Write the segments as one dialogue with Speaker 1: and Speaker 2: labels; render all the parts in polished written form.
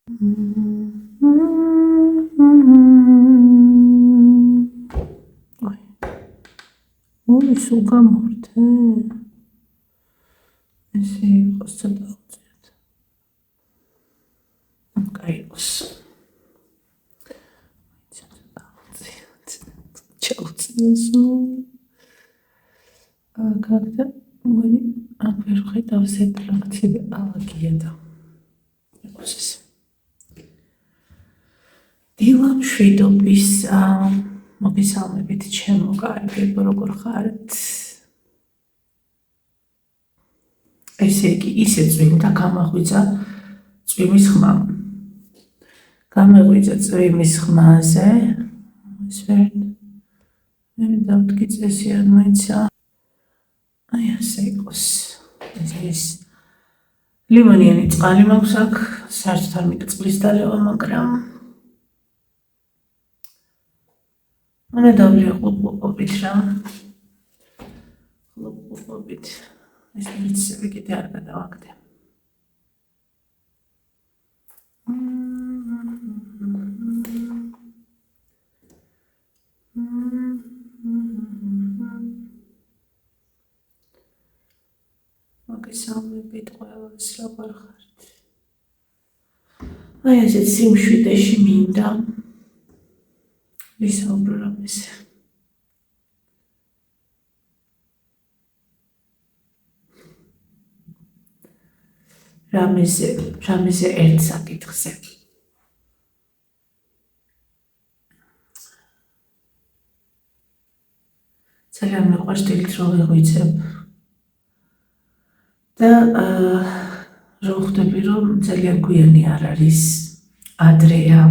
Speaker 1: ой, სულ გამორთე. ესე იყოს ცოტა უწევთ. კაიყოს. ჩაუწიესო. Когда мы вверх тебе алгеда. დილამ შვიდობის მოგესალმებით ჩემო კარგებო, როგორ ხართ? ესე იგი, ისე წვიმდა, გამაღვიძა წვიმის ხმა. გამაღვიძა წვიმის ხმაზე. მე დავთქი წესიერ მაინცა. აი ასე იყოს. ეს ლიმონიანი წყალი მაქვს აქ, საერთოდ არ მინდა წყლის დალევა, მაგრამ მანე დავლიო ყლუპყლუპობით რა. ყლუპყლუპობით. ეს მიცები კიდე არ გადავაგდე. მოგესალმებით ყველას, როგორ ხართ? აი ესეც სიმშვიდეში მინდა ვისაუბრო რამეზე. რამეზე ერთ საკითხზე. ძალიან მიყვარს დილით რომ ვიღვიძებ და რომ ხვდები რომ ძალიან გვიანი არ არის ადრეა.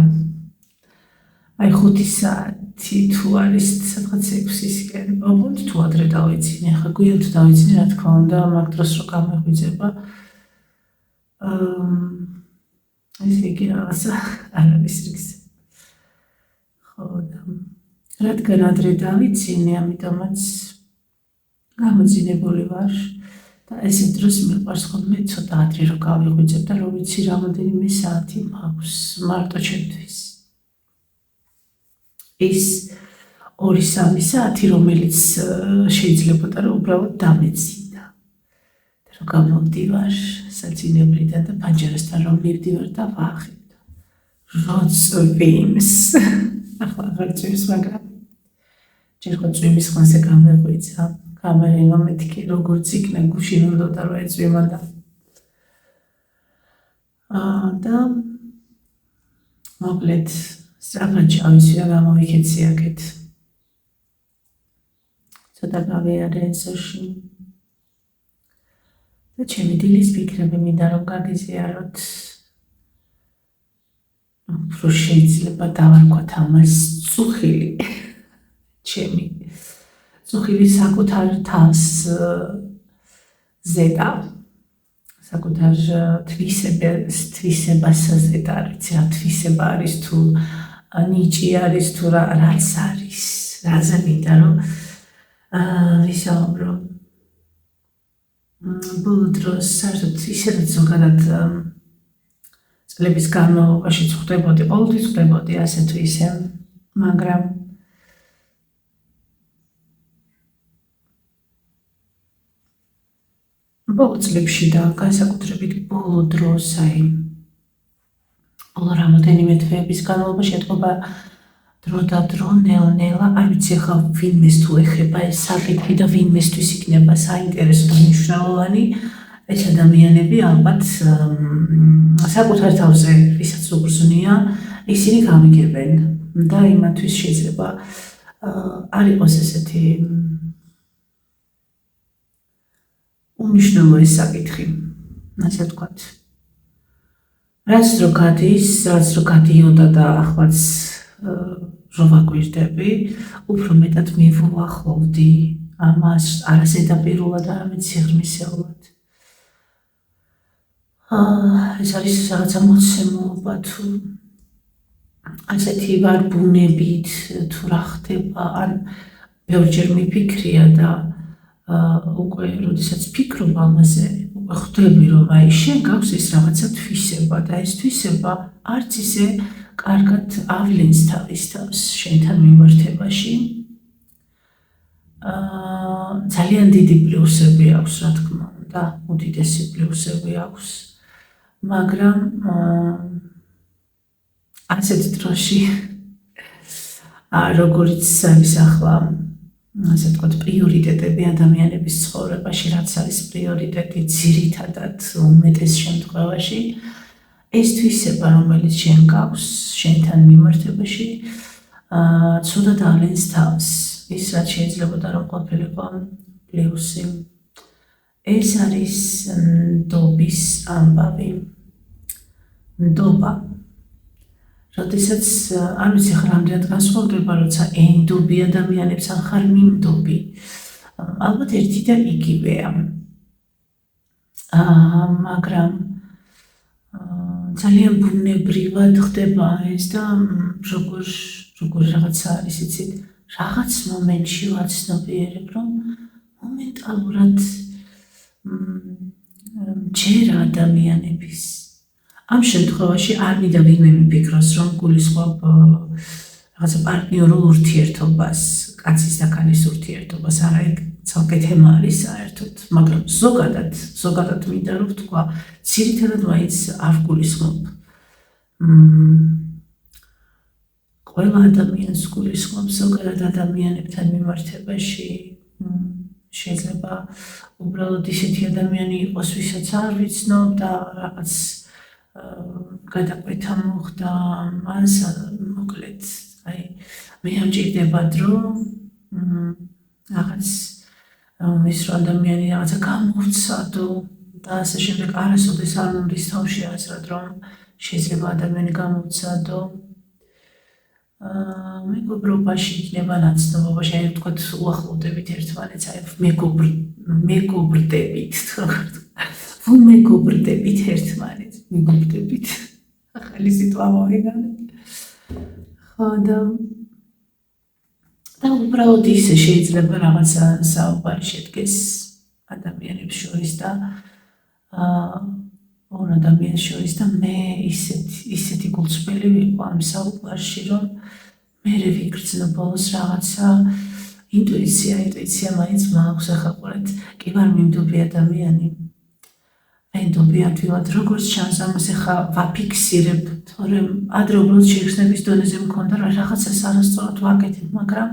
Speaker 1: აი 5 საათი თუ არის სადღაც 6-ისკენ, ოღონდ თუ ადრე დავიცინე, ხა გვიან თუ დავიცინე, რა თქმა უნდა, მაგ დროს რომ გამეღვიძება ესე იგი რაღაცა არ არის რიგზე. ხო და რადგან ადრე დავიცინე, ამიტომაც გამოძინებული ვარ და ესე დროს მიყვარს ხოლმე ცოტა ადრე რომ გავიღვიძებ და რომ ვიცი რამდენიმე საათი მაქვს მარტო ჩემთვის. ის 2-3 საათი, რომელიც შეიძლებოდა რომ უბრალოდ დამეცინდა. და რომ გამოვდივარ საძინებლიდან და პანჯერასთან რომ მივდივარ და ვახებ. როცვიმს. ახლა აღარ წვიმს, მაგრამ ჯერ ხო წვიმის ხმაზე გამეღვიძა. გამერინო მეთქი როგორც იქნა გუშინ უნდა რომ ეწვიმა და მოკლედ სწრაფად ჩავისი და გამოვიქეცი აქეთ. ცოტა გავიარე ეზოში. და ჩემი დილის ფიქრები მინდა რომ გაგიზიაროთ. უფრო შეიძლება დავარქვათ ამას წუხილი. ჩემი წუხილი საკუთარ თავს ზედა. საკუთარ თვისებას ზედა, არიცი რა თვისება არის თუ ნიჭი არის თუ რაც არის. რაზე მინდა რომ ვისაუბრო. ბოლო დროს საერთოდ ისედაც ზოგადად წლების განმავლობაში ხვდებოდი, ყოველთვის ხვდებოდი ასე თუ ისე, მაგრამ ბოლო წლებში და განსაკუთრებით ბოლო დროს, აი ბოლო რამოდენიმე თვეების განმავლობაში ეთყობა დრო და დრო ნელ-ნელა, არ ვიცი ახლა ვინმეს თუ ეხება ეს საკითხი და ვინმესთვის იქნება საინტერესო და მნიშვნელოვანი, ეს ადამიანები ალბათ საკუთარ თავზე ვისაც უგრძნია, ისინი გამიგებენ და იმათთვის შეიძლება არ იყოს ესეთი უმნიშვნელო ეს საკითხი, ასე ვთქვათ. რაც რო გადის, რაც რო გადიოდა და ახლაც რო ვაგვირდები, უფრო მეტად მივუახლოვდი ამას არასედაპირულად, არამედ სიღრმისეულად. ეს არის რაღაცა მოცემულობა თუ ასეთი ვარ ბუნებით თუ რა ხდება, ან ბევრჯერ მიფიქრია და უკვე როდესაც ფიქრობ ამაზე, ხვდები რომ აი შენ გაქვს ეს რაღაცა თვისება და ეს თვისება არც ისე კარგად ავლენს თავის თავს შენთან მიმართებაში. ძალიან დიდი პლუსები აქვს, რა თქმა უნდა, უდიდესი პლუსები აქვს, მაგრამ ასეთ დროში როგორც არის ახლა ასე ვთქვათ, პრიორიტეტები ადამიანების ცხოვრებაში, რაც არის პრიორიტეტი ძირითადად უმეტეს შემთხვევაში, ეს თვისება, რომელიც შენ გაქვს შენთან მიმართებაში, ცუდად ავლენს თავს. ის რაც შეიძლებოდა რომ ყოფილიყო პლუსი. ეს არის ნდობის ამბავი. ნდობა. როდესაც არ ვიცი ხარ რამდენად განსხვავდება, როცა ენდობი ადამიანებს ან ხარ მინდობი. ალბათ ერთი და იგივეა. მაგრამ ძალიან ბუნებრივად ხდება ეს და როგორ რაღაცა არის, იცით, რაღაც მომენტში ვაცნობიერებ, რომ მომენტალურად ჯერა ადამიანების. ამ შემთხვევაში არ მინდა ვინმე მიფიქროს, რომ გულისხმობ რაღაცა პარტნიორულ ურთიერთობას, კაცის და ქალის ურთიერთობას, არა, ეგ ცალკე თემა არის საერთოდ, მაგრამ ზოგადად მინდა რომ ვთქვა, ძირითადად მაინც არ გულისხმობ. ყველა ადამიანს გულისხმობ ზოგადად ადამიანებთან მიმართებაში, შეიძლება უბრალოდ ისეთი ადამიანი იყოს, ვისაც არ ვიცნობ და რაღაც გადაკვეთა მოხდა, მას მოკლედ, აი, მე ამჭირდება დრო, რაღაც ის რომ ადამიანი რაღაცა გამოვცადო და ასე შემდეგ, არასოდეს არ მომდის თავში აზრად, რომ შეიძლება ადამიანი გამოვცადო. მეგობრობაში იქნება ნაცნობობაში, აი ვთქვათ, უახლოვდებით ერთმანეთს, აი მეგობრდებით, ვუმეგობრდებით ერთმანეთს, მეგობრდებით. ახალი სიტყვა მოვიგანეთ. ხო და უბრალოდ ისე შეიძლება რაღაცა საუბარი შედგეს ადამიანებს შორის და ორ ადამიანს შორის და მე ისეთი გულწრფელი ვიყო ამ საუბარში, რომ მე ვიგრძნო ბოლოს რაღაცა ინტუიცია მაინც მაქვს, ახლა ყურეთ, კი ვარ მინდობი ადამიანი. ენდობი ადვილად, როგორც ჩანს, ამას ახლა ვაფიქსირებ, თორემ ადრე უბრალოდ შეგრძნების დონეზე მქონდა, რომ რაღაცას არასწორად ვაკეთებ, მაგრამ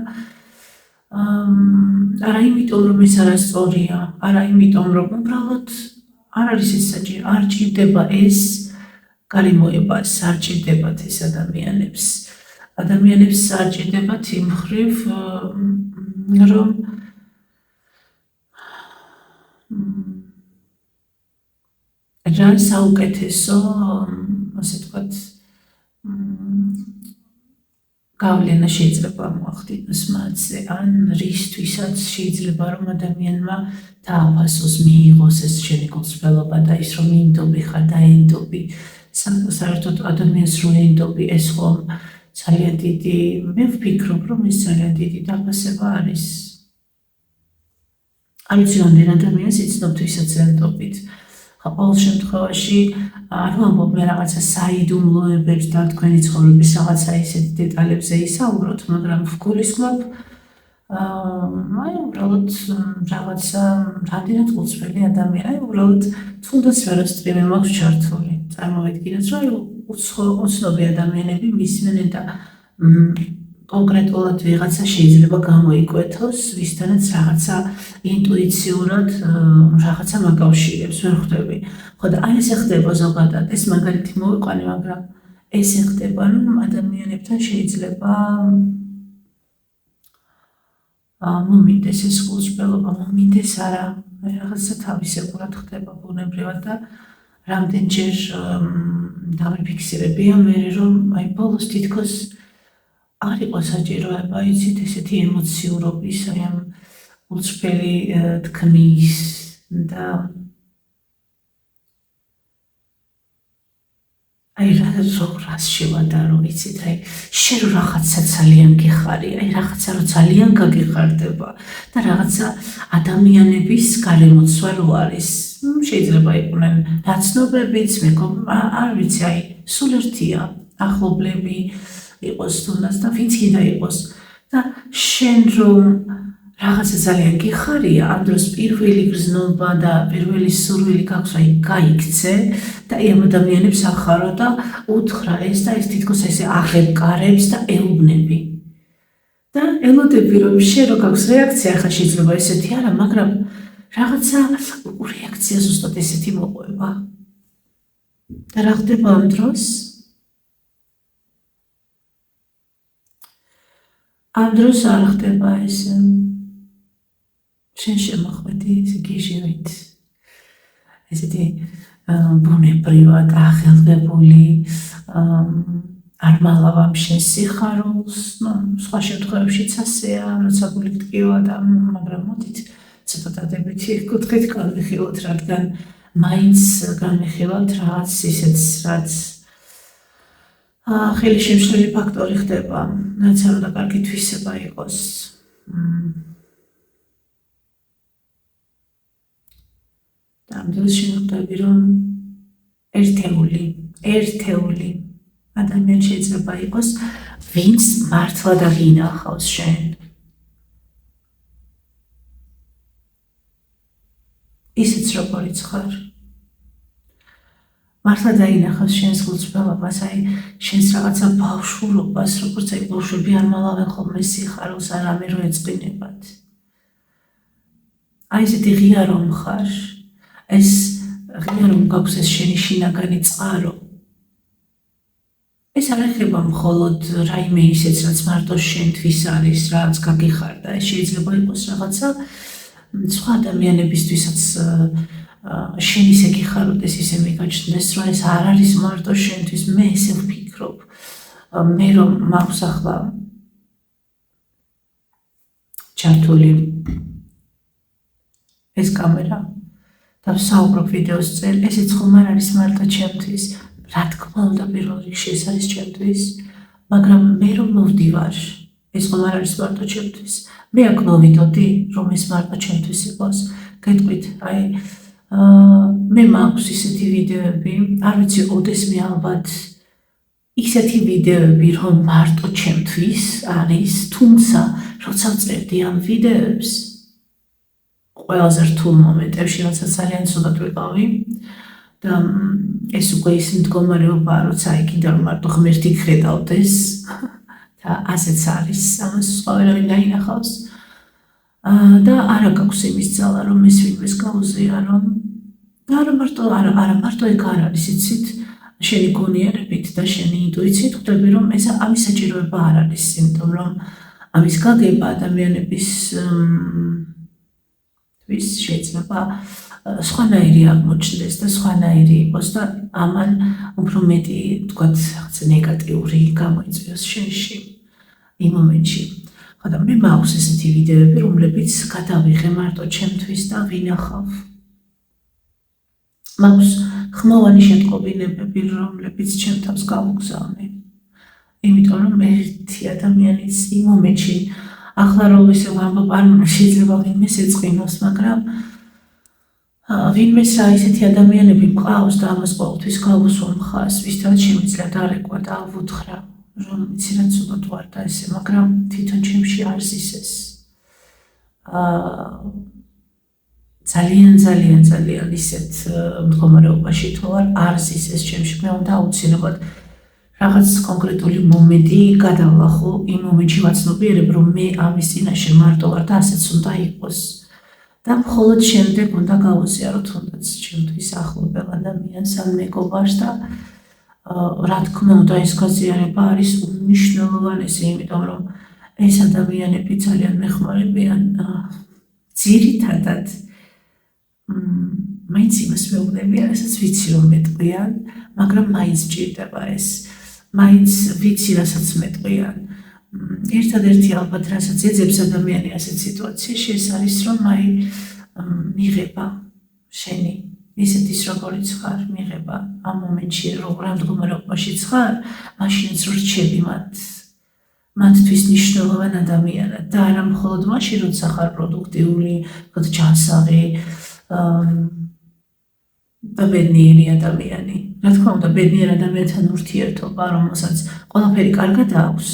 Speaker 1: არა იმიტომ, რომ ეს არასწორია, არა იმიტომ, რომ უბრალოდ არ არის ეს საჭირო, არ ჭირდება ეს გარემოებას, არ ჭირდებათ ეს ადამიანებს არ ჭირდებათ იმ მხრივ, რომ რა საუკეთესო, ასე ვთქვათ, გავლენა შეიძლება მოახდინოს მათზე, ან რისთვისაც შეიძლება რომ ადამიანმა დააფასოს, მიიღოს ეს შენი გულწრფელობა და ის რომ მინდობი ხარ და ენდობი, საერთოდ ადამიანს რო ენდობი, ეს ხომ ძალიან დიდი, მე ვფიქრობ, რომ ეს ძალიან დიდი დაფასება არის. არ ვიცი რამდენ ადამიანს იცნობთ, ვისაც ენდობით. ყოველ შემთხვევაში არ ვამბობ მე რაღაცა საიდუმლოებებს და თქვენი ცხოვრების რაღაცა ისეთ დეტალებზე ისაუბროთ, მაგრამ ვგულისხმობ, აი უბრალოდ რაღაცა რამდენად გულწრფელი ადამიანი, აი უბრალოდ თუნდაც ვერასდრე მე მაქვს ჩართული. წარმოვიდგინეთ, რომ უცნობი ადამიანები მისმენენ და კონკრეტულად ვიღაცა შეიძლება გამოიკვეთოს, ვისთანაც რაღაცა ინტუიციურად რაღაცა მაკავშირებს, ვერ ხვდები. ხო და აი ესე ხდება ზოგადად, ეს მაგალითი მოვიყვანე, მაგრამ ესე ხდება, რომ ადამიანებთან შეიძლება მომინდეს ეს გულწრფელობა, მომინდეს არა, რაღაცა თავისებურად ხდება ბუნებრივად და რამდენჯერ დავიფიქსირებია მე, რომ აი ბოლოს თითქოს არ იყო საჭიროება, იცით, ესეთი ემოციურობის, აი ამ გულწრფელი თქმის და აი რას შევადარო, იცით, აი შენ რო რაღაცა ძალიან გიხარი, აი რაღაცა რო ძალიან გაგიხარდება და რაღაცა ადამიანების გარემოცვა რო არის. შეიძლება იყვნენ ნაცნობებიც, არ ვიცი, აი სულ ერთია, ახლობლები იყოს თუნდაც და ვინც კიდე იყოს და შენ რომ რაღაცა ძალიან გიხარია, ამ დროს პირველი გრძნობა და პირველი სურვილი გაქვს, აი გაიქცე და ამ ადამიანებს ახარო და უთხრა ეს და ეს თითქოს ესე აღებკარებს და ეუბნები. და ელოდები რომ შენ რო გაქვს რეაქცია, ახლა შეიძლება ესეთი არა, მაგრამ რაღაცა რეაქცია ზუსტად ესეთი მოყვება. და რა ხდება ამ დროს? ამ დროს არ ხდება ეს შენ შემოხვედი ესე გიჟივით, ესეთი ბუნებრივად აღელვებული, არ მალავამ შენ სიხარულს, სხვა შემთხვევებშიც ასეა, როცა გული გტკივა და მაგრამ მოდით ცოტა დადებითი კუთხით განვიხილოთ, რადგან მაინც განვიხილავთ რაღაც ისეთს, რაც ხელი შემშლელი ფაქტორი ხდება, რაც არ უნდა კარგი თვისება იყოს. და ამ დროს შევხვდები, რომ ერთეული ადამიანი შეიძლება იყოს, ვინც მართლა დაგინახავს შენ. ისიც როგორიც ხარ. მართლა დაინახავს შენს გულწრფელობას, აი შენს რაღაცა ბავშვურობას, როგორც აი ბავშვები არ მალავენ ხოლმე სიხარულს, არამე რო ეწყინებათ. აი ესეთი ღია რომ ხარ, ეს ღია რომ გაქვს ეს შენი შინაგანი წყარო. ეს არ ეხება მხოლოდ რაიმე ისეც, რაც მარტო შენთვის არის, რაც გაგიხარდა, ეს შეიძლება იყოს რაღაცა სხვა ადამიანებისთვისაც შენ ისე გიხაროდეს, ისე მიგაჩნდეს, რომ ეს არ არის მარტო შენთვის, მე ესე ვფიქრობ, მე რომ მაქვს ახლა ჩართული ეს კამერა და ვსაუბრობ ვიდეოს წინ, ესეც ხომ არ არის მარტო ჩემთვის, რა თქმა უნდა პირველ რიგში ეს არის ჩემთვის, მაგრამ მე რომ მოვდივარ, ეს ხომ არ არის მარტო ჩემთვის, მე აქ მოვიდოდი, რომ ეს მარტო ჩემთვის იყოს, გეტყვით, აი მე მაქვს ისეთი ვიდეოები, არ ვიცი, ოდესმე ალბათ ისეთი ვიდეოები, რომ მარტო ჩემთვის არის, თუმცა როცა ვწერდი ამ ვიდეოებს, ყველაზე რთულ მომენტებში, როცა ძალიან ცუდად ვიყავი და ეს უკვე ის მდგომარეობაა, როცა აი კიდე რომ მარტო ღმერთი გხედავდეს და ასეც არის, ამას სხვა ვერავინ დაინახავს. და არა გაქვს იმის ძალა, რომ ეს ვინმეს გაუზიარო. და არა მარტო ეგ არ არის, იცით, შენი გონიერებით და შენი ინტუიციით ხვდები, რომ ეს ამის საჭიროება არ არის, იმიტომ რომ ამის გაგება ადამიანების შეიძლება სხვანაირი აღმოჩნდეს და სხვანაირი იყოს და ამან უფრო მეტი, თქვათ, რაღაცა ნეგატიური გამოიწვიოს შენში იმ მომენტში. ხოდა მე მაქვს ესეთი ვიდეოები, რომლებიც გადავიღე მარტო ჩემთვის და ვინახავ. მაქვს ხმოვანი შეტყობინებები, რომლებიც ჩემ თავს გავუგზავნე. იმიტომ რომ ერთი ადამიანის იმ მომენტში, ახლა რომ ესე ვამბობ, არ შეიძლება ვინმეს ეწყინოს, მაგრამ ვინმეს რა ისეთი ადამიანები მყავს და ამას ყოველთვის გავუსვამ ხაზს, ვისთანაც შემიძლია დარეკვა და ავუთხრა, რომ იცი რა ცუდად ვარ და ესე, მაგრამ თვითონ ჩემში არ ზისეს. ძალიან ისეთ მდგომარეობაში თუ არ ზისეს ჩემში, მე უნდა აუცილებლად რაღაც კონკრეტული მომენტი გადავლახო, იმ მომენტში ვაცნობიერებ, რომ მე ამის წინაშე მარტო ვარ და ასეც უნდა იყოს. და მხოლოდ შემდეგ უნდა გავუზიარო თუნდაც ჩემთვის ახლობელ ადამიანს ან მეგობარს და რა თქმა უნდა ეს გაზიარება არის უმნიშვნელოვანესი, იმიტომ რომ ეს ადამიანები ძალიან მეხმარებიან ძირითადად მაინც იმას მეუბნებიან, რასაც ვიცი რომ მეტყვიან, მაგრამ მაინც ჭირდება ეს, მაინც ვიცი რასაც მეტყვიან. ერთადერთი ალბათ რასაც ეძებს ადამიანი ასეთ სიტუაციაში, ეს არის რომ აი მიღება შენი ისეთის როგორიც ხარ მიღება ამ მომენტში რა მდგომარეობაშიც ხარ მაშინაც რო რჩები მათთვის მნიშვნელოვან ადამიანად და არა მხოლოდ მაშინ როცა ხარ პროდუქტიული ჯანსაღი და ბედნიერი ადამიანი რა თქმა უნდა ბედნიერ ადამიანთან ურთიერთობა რომელსაც ყველაფერი კარგად აქვს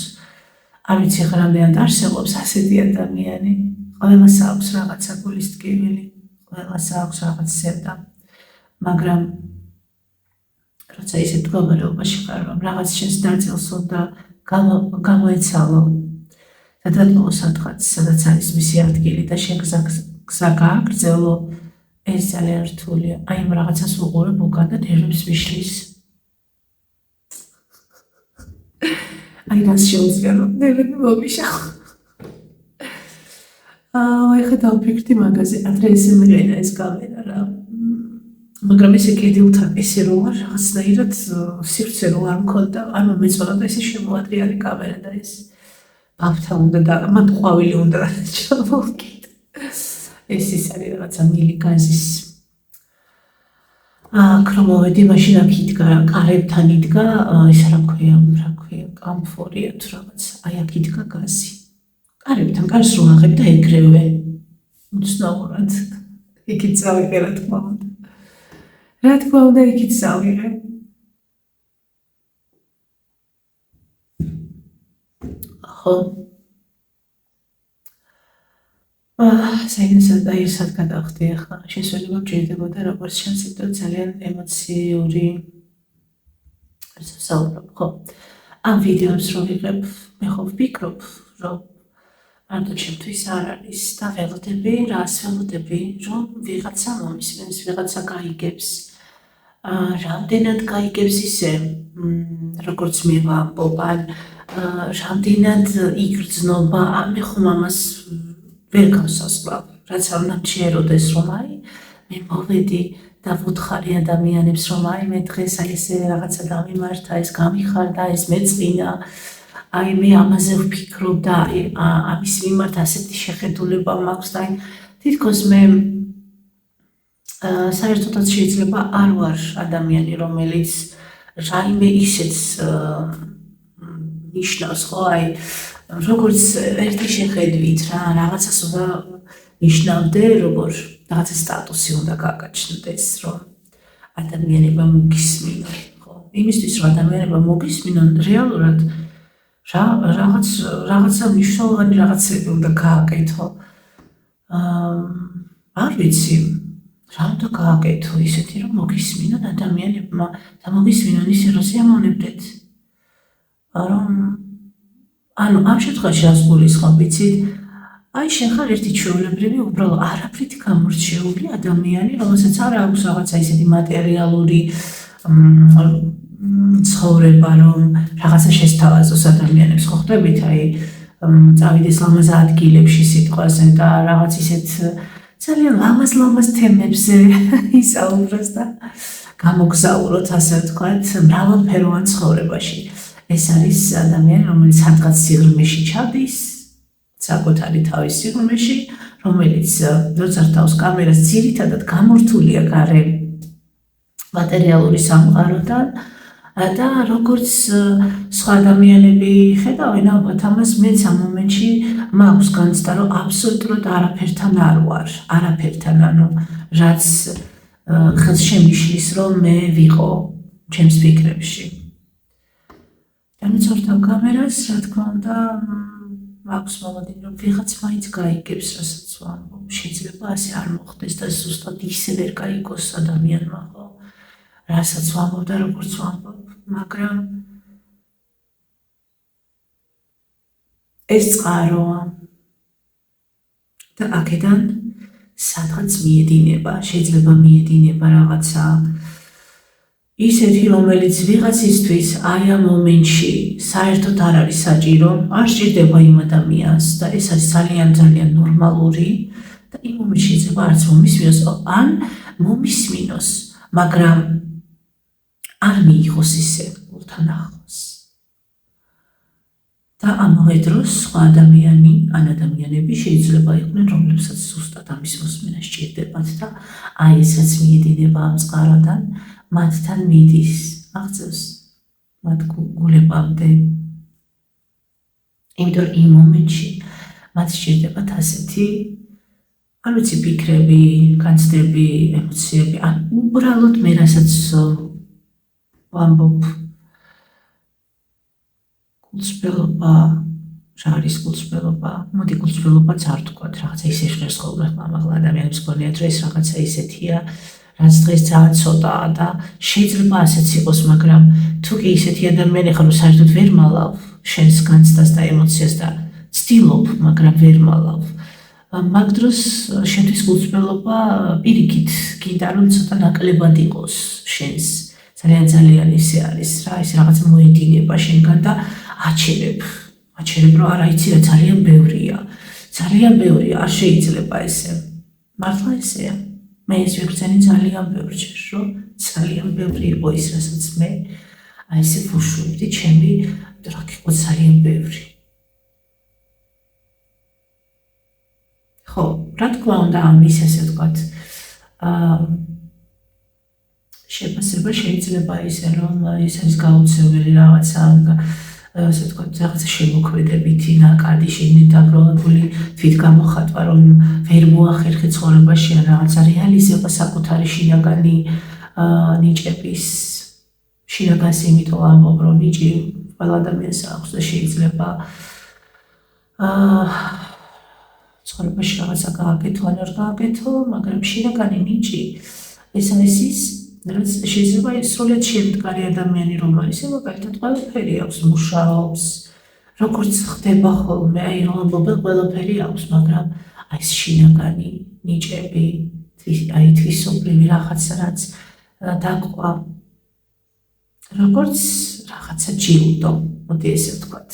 Speaker 1: არ ვიცი ხა რამდენად არსებობს ასეთი ადამიანი ყველას აქვს რაღაცა გულის ტკივილი ყველას აქვს რაღაც სევდა მაგრამ როცა ისეთ მდგომარეობაში ხარ რომ რაღაც შენს ნაწილს უნდა გამოეცალო და დატოვო სადღაც სადაც არის მისი ადგილი და შენ გზა გააგრძელო ეს ძალიან რთულია აი ამ რაღაცას უყურებ უკან და ნერვებს მიშლის აი რას შეუძლია რომ ნერვები მომიშალო ეხლა დავფიქრდი მაგაზე ადრე ესე მიყენა ეს კამერა რა მაგრამ ესე კედელთან ესე რომ არ რაღაცნაირად სივრცე რომ არ მქონდა არ მომეწონა და ესე შემოადრიალი კამერა და ეს ბავთა უნდა და მათ ყვავილი უნდა ჩამოვკიდე ეს ის არის რაღაცა მილი გაზის აქ რომ მოვედი მაშინ აქ იდგა კარებთან იდგა ეს რა ქვია კამფორია თუ რაღაც აი აქ იდგა გაზი კარებთან გარს რო აღებ და ეგრევე უცნაურად იქით წავიღე რა თქმა უნდა იქით წავიღე ხო საინტერესო აი სად გადავხდი ახლა შესაძლოა მჭირდებოდა როგორც ჩანს იმიტომ ძალიან ემოციური საუბრობ ხო ამ ვიდეოს რო ვიღებ მე ხო ვფიქრობ რომ მარტო ჩემთვის არ არის და ველოდები რას ველოდები რომ ვიღაცა მომისმენს ვიღაცა გაიგებს რამდენად გაიგებს ისე როგორც მე ვამბობ ან რამდენად იგრძნობა მე ხომ ამას ვერ გავსასწრაფ რაც არ უნდა მჩეროდეს რომ აი მე მოვედი და ვუთხარი ადამიანებს რომ აი მე დღეს აი ესე რაღაცა გამიმართა ეს გამიხარდა ეს მეწყინა აი მე ამაზე ვფიქრობ და აი ამის მიმართ ასეთი შეხედულება მაქვს და აი თითქოს მე საერთოდაც შეიძლება არ ვარ ადამიანი რომელიც რაიმე ისეც ნიშნავს ხო აი როგორც ერთი შეხედვით რა რაღაცას უნდა ნიშნავდე როგორ რაღაცა სტატუსი უნდა გაგაჩნდეს რომ ადამიანებმა მოგისმინონ ხო იმისთვის რომ ადამიანებმა მოგისმინონ რეალურად რაღაცა მნიშვნელოვანი რაღაცები უნდა გააკეთო არ ვიცი რა უნდა გააკეთო ისეთი რომ მოგისმინონ ადამიანებმა და მოგისმინონ ისე რომ სიამოვნებდეთ რომ ანუ ამ შემთხვევაში რას გულისხმობ ვიცით აი შენ ხარ ერთი ჩვეულებრივი უბრალოდ არაფრით გამორჩეული ადამიანი რომელსაც არ აქვს რაღაცა ისეთი მატერიალური ცხოვრება რომ რაღაცა შესთავაზოს ადამიანებს ხო ხდებით აი წავიდეს ლამაზ ადგილებში სიტყვაზე და რაღაც ისეთ ძალიან ლამაზ თემებზე ისაუბროს და გამოგზაუროთ ასე ვთქვათ მრავალფეროვან ცხოვრებაში ეს არის ადამიანი რომელიც სადღაც სიღრმეში ჩადის საკუთარი თავის სიღრმეში რომელიც როცა თავს კამერას ძირითადად გამორთულია გარე მატერიალური სამყაროდან და როგორც სხვა ადამიანები ხედავენ ალბათ ამას მეც ამ მომენტში მაქვს განცდა რომ აბსოლუტურად არაფერთან არ ვარ არაფერთან ანუ რაც ხელს შემიშლის რომ მე ვიყო ჩემს ფიქრებში დამიცავდა კამერას რა თქმა უნდა მაქვს მოლოდინი რომ ვიღაც მაინც გაიგებს რასაც ვამბობ შეიძლება ასე არ მოხდეს და ზუსტად ისე ვერ გაიგოს ადამიანმა ხო რასაც ვამბობ და როგორც ვამბობ მაგრამ ეს წყაროა და აქედან სადღაც მიედინება შეიძლება მიედინება რაღაცა ისეთი რომელიც ვიღაცისთვის აი ამ მომენტში საერთოდ არ არის საჭირო არ სჭირდება იმ ადამიანს და ეს არის ძალიან ნორმალური და იმ მომენტში შეიძლება არც მომისმინოს ან მომისმინოს მაგრამ არ მიიღოს ისე ულთან ახლოს და და ამავე დროს სხვა ადამიანები შეიძლება იყვნენ, რომლებსაც ზუსტად ამის მოსმენა სჭირდებათ და აი ესაც მიედინება ამ წყაროდან, მათთან მიდის, აღწევს მათ გულებამდე. იმიტომ რომ იმ მომენტში მათ სჭირდებათ ასეთი, არ ვიცი, ფიქრები, განცდები, ემოციები, ან უბრალოდ მე რასაც ვამბობ, გულწრფელობა, რა არის გულწრფელობა? მოდი გულწრფელობაც არ თქვათ, რაღაცა ისე ჟღერს ხოლმე მაღლა ადამიანებს გქონიათ, რომ ეს რაღაცა ისეთია, რაც დღეს ძალიან ცოტაა და შეიძლება ასეც იყოს, მაგრამ თუ კი ისეთი ადამიანი ხარ, რომ საერთოდ ვერ მალავ შენს განცდას და ემოციას და ცდილობ, მაგრამ ვერ მალავ, მაგ დროს შენთვის გულწრფელობა პირიქით გინდა რომ ცოტა ნაკლებად იყოს შენს. ძალიან ისე არის რა, ის რაღაც მოედინება შენგან და აჩერებ, რომ არა იცი რა, ძალიან ბევრია, არ შეიძლება ესე. მართლა ესეა. მე ეს ვიგრძენი ძალიან ბევრჯერ, რომ ძალიან ბევრი იყო ის, რასაც მე აი ესე ვუშვებდი, ჩემი რა იყო ძალიან ბევრი. ხო, რა თქმა უნდა, ამის ესე ვთქვათ, შეფასება შეიძლება ისე, რომ ეს არის გაუცემელი რაღაცა, ასე ვთქვათ, რაღაცა შემოქმედებითი, ნაკადი, შიგნით დაგროვებული თვითგამოხატვა, რომ ვერ მოახერხე ცხოვრებაში ან რაღაცა რეალიზება საკუთარი შინაგანი ნიჭების, შინაგანს იმიტომ ამბობ, რომ ნიჭი ყველა ადამიანს აქვს და შეიძლება ცხოვრებაში რაღაცა გააკეთო ან არ გააკეთო, მაგრამ შინაგანი ნიჭი ეს არის ის, რაც შეიძლება სრულიად შემდგარი ადამიანი რომ არის, მაგალითად ყველაფერი აქვს, მუშაობს, როგორც ხდება ხოლმე, აი რომ ამბობენ ყველაფერი აქვს, მაგრამ აი ეს შინაგანი ნიჭები, აი თვისობრივი რაღაცა, რაც დაგყვა, როგორც რაღაცა ჯილდო, მოდი ესე ვთქვათ.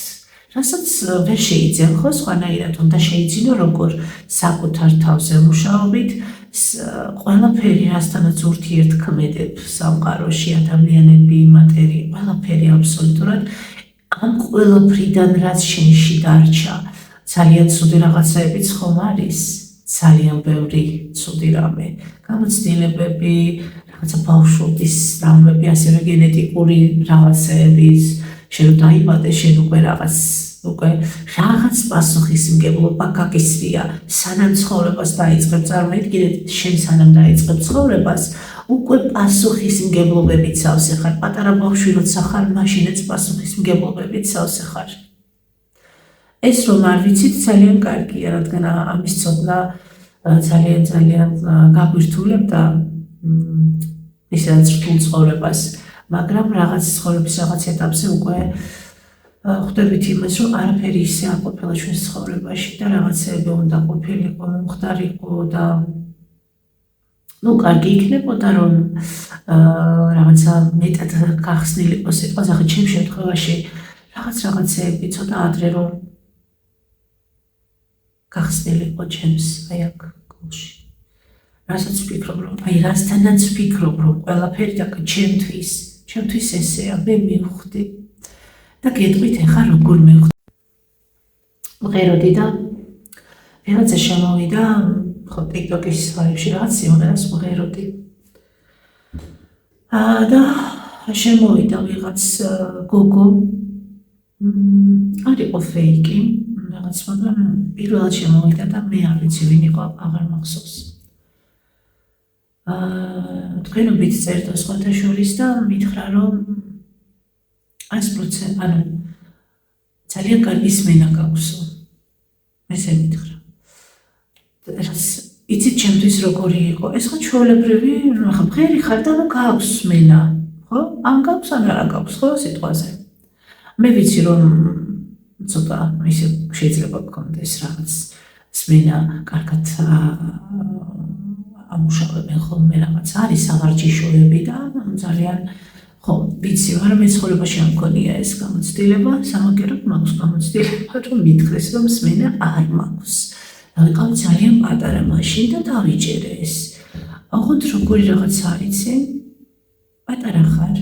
Speaker 1: რასაც ვერ შეიძენ ხო სხვანაირად უნდა შეიძინო, როგორ საკუთარ თავზე მუშაობით, ყველაფერი, რასთანაც ურთიერთქმედებ სამყაროში, ადამიანები, მატერია, ყველაფერი აბსოლუტურად, ამ ყველაფრიდან რაც შენში დარჩა, ძალიან ცუდი რაღაცაებიც ხომ არის, ძალიან ბევრი ცუდი რამე, გამოცდილებები, რაღაცა ბავშვობის რაიმები, ასევე გენეტიკური რაღაცეები, შენ დაიბადე, შენ უკვე რაღაც პასუხისმგებლობა გაგიცდია, სანამ ცხოვრებას დაიწყებ, წარმოიდგინეთ, შენ სანამ დაიწყებ ცხოვრებას, უკვე პასუხისმგებლობებით სავსე ხარ, პატარა ბავშვი როცა ხარ, მაშინაც პასუხისმგებლობებით სავსე ხარ. ეს რომ არ ვიცით, ძალიან კარგია, რადგან ამის ცოდნა ძალიან გაგვირთულებდა ისედაც რთულ ცხოვრებას, მაგრამ რაღაც ცხოვრების რაღაც ეტაპზე უკვე ხვდებით იმას, რომ არაფერი ისე არ ყოფილა ჩვენს ცხოვრებაში და რაღაცეები უნდა ყოფილიყო, მომხდარიყო და კარგი იქნებოდა, რომ რაღაცა მეტად გახსნილიყო სიტყვაზე, ახლა ჩემ შემთხვევაში რაღაცეები ცოტა ადრე რომ გახსნილიყო ჩემს აი აქ გულში. რასაც ვფიქრობ, რომ აი რასთანაც ვფიქრობ, რომ ყველაფერი და ჩემთვის ესეა, მე მივხვდი. და გეტყვით ახლა როგორ მივხვდი. მღეროდი და რაღაცა შემოვიდა, ხო TikTok-ის ლაივში რაღაც სიმღერას მღეროდი. და შემოვიდა ვიღაც გოგო, არ იყო ფეიკი, რაღაც, მაგრამ პირველად შემოვიდა და მე არ ვიცი ვინ იყო, აღარ მახსოვს. თქვენობით წერდა სხვათა შორის და მითხრა, რომ 100%, ანუ ძალიან კარგი სმენა გაქვსო. ესე მითხრა. იცით ჩემთვის როგორი იყო, ეს ხო ჩვეულებრივი, ახლა მღერი ხარ და გაქვს სმენა, ხო? ან გაქვს ან არა გაქვს, ხო სიტყვაზე. მე ვიცი რომ ცოტა ისე შეიძლება გქონდეს რაღაც სმენა, კარგად ამუშავებენ ხოლმე რაღაც არის სავარჯიშოები და ძალიან ხო, ვიცი, მაგრამ მე ცხოვრებაში არ მქონია ეს გამოცდილება, სამაგეროდ მაქვს გამოცდილება, რომ მითხრეს, რომ სმენა არ მაქვს. ვიყავი ძალიან პატარა მაშინ და დავიჭერე ეს. ოღონდ როგორი რაღაც არიცი, პატარა ხარ.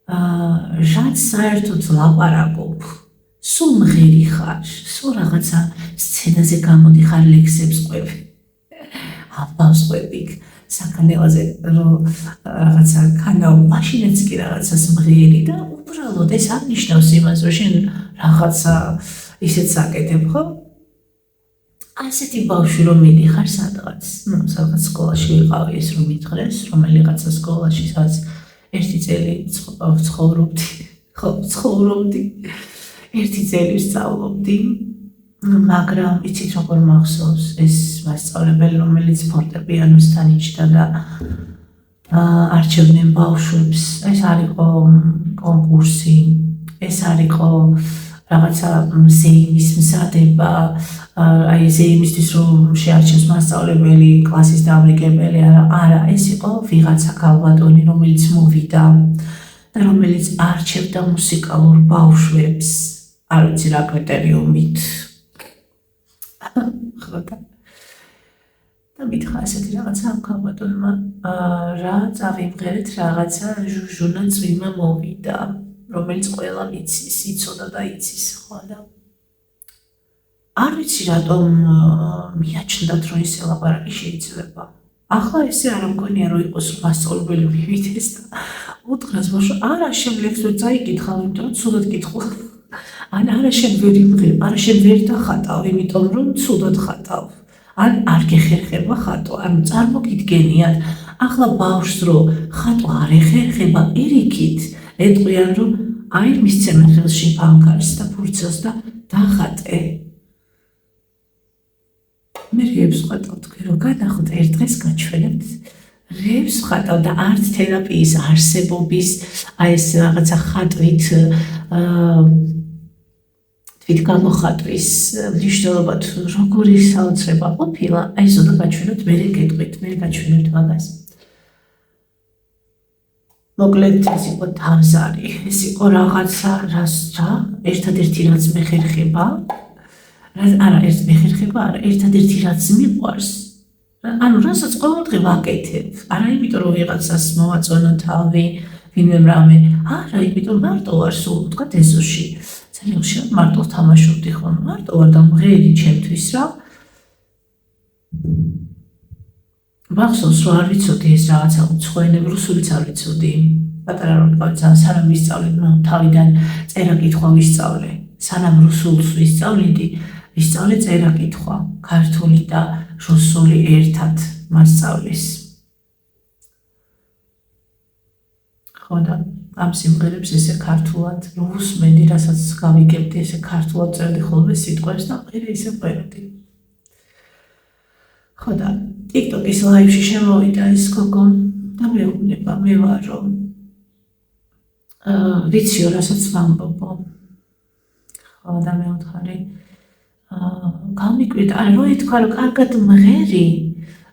Speaker 1: რაც საერთოდ ლაპარაკობ, სულ მღერი ხარ, სულ რაღაცა სცენაზე გამოდიხარ, ლექსებს ყვები, ამბავს ყვები, საქანელაზე რაღაცა ქანაო, მაშინაც კი რაღაცას მღერი და უბრალოდ ეს არ ნიშნავს იმას, რომ შენ რაღაცა ისეთ საკეთებ, ხო? ასეთი ბავშვი რომ მიდიხარ სადღაც, სადღაც სკოლაში ვიყავი ეს რომ მითხრეს, რომელიღაცა სკოლაში, სადაც ერთი წელი ცხოვრობდი, ხო, ცხოვრობდი, ერთი წელი ვსწავლობდი, მაგრამ იცით როგორ მახსოვს ეს მასწავლებელი, რომელიც ფორტეპიანოსთან იჯდა და არჩევდნენ ბავშვებს, ეს არ იყო კონკურსი, ეს არ იყო რაღაცა ზეიმის მზადება, აი ზეიმისთვის რომ შეარჩევს მასწავლებელი, კლასის დამრიგებელი, არა, ეს იყო ვიღაცა ქალბატონი, რომელიც მოვიდა და რომელიც არჩევდა მუსიკალურ ბავშვებს, არ ვიცი რა კრიტერიუმით. ხო და მითხრა ასეთი რაღაცა ამ ქალბატონმა, რა წავიმღერეთ რაღაცა ჟუჟუნა წვიმა მოვიდა, რომელიც ყველამ იცის, იცოდა და იცის, ხო და არ ვიცი რატომ მიაჩნდათ რომ ეს ლაპარაკი შეიძლება. ახლა ესე არ მგონია რომ იყოს რომ მასწავლებელი მივიდეს და უთხრას ბავშვს, არა შენ ლექს ვერ წაიკითხავ, იმიტომ რომ ცუდად კითხულობ. ან არა შენ ვერ იმღებ, არა შენ ვერ დახატავ, იმიტომ რომ ცუდად ხატავ. ან არ გეხერხება ხატვა, ანუ წარმოგიდგენიათ, ახლა ბავშვს რომ ხატვა არ ეხერხება, პირიქით ეტყვიან რომ აი მისცემენ ხელში ფანქარს და ფურცელს და დახატე. მე რეებს ვხატავ, თქვენ რომ განახოთ ერთ დღეს გაჩვენებთ, რეებს ვხატავ და არც თერაპიის არსებობის, აი ეს რაღაცა ხატვით თვითგამოხატვის მნიშვნელობა როგორი საოცრება ყოფილა, აი ზოდა გაჩვენებთ, მე გეტყვით, მე გაჩვენებთ მაგას. მოკლედ ეს იყო თავზარი, ეს იყო რაღაცა, ერთადერთი რაც მეხერხება, არა, ერთ მეხერხება, არა, ერთადერთი რაც მიყვარს, ანუ რასაც ყოველდღე ვაკეთებ, არა იმიტომ რომ ვიღაცას მოვაწონო თავი, ვინმე რამე, არა, იმიტომ მარტო ვარ სულ, თქვა ეზოში, ძალიან ხშირად მარტო თამაშობდი ხოლმე, მარტო ვარ და მღერი ჩემთვის რა. მახსოვს რომ არ ვიცოდი ეს რაღაცა უცხოენები, რუსულიც არ ვიცოდი. პატარა რომ ვიყავი ძალიან სანამ ვისწავლე, თავიდან წერა-კითხვა ვისწავლე. სანამ რუსულს ვისწავლიდი, ვისწავლე წერა-კითხვა, ქართული და რუსული ერთად მასწავლის. ხო და ამ სიმღერებს ესე ქართულად ვუსმენდი, რასაც გავიგებდი, ესე ქართულად წერდი ხოლმე სიტყვებს და მერე ისე ყვერდი. ხო და TikTok-ის ლაივში შემოვიდა ეს გოგო და მეუბნება, მე ვარ რომ ვიციო რასაც ვამბობო. ხო და მე ვთხარი გამიკვირდა, არა რო ითქვა რომ კარგად მღერი,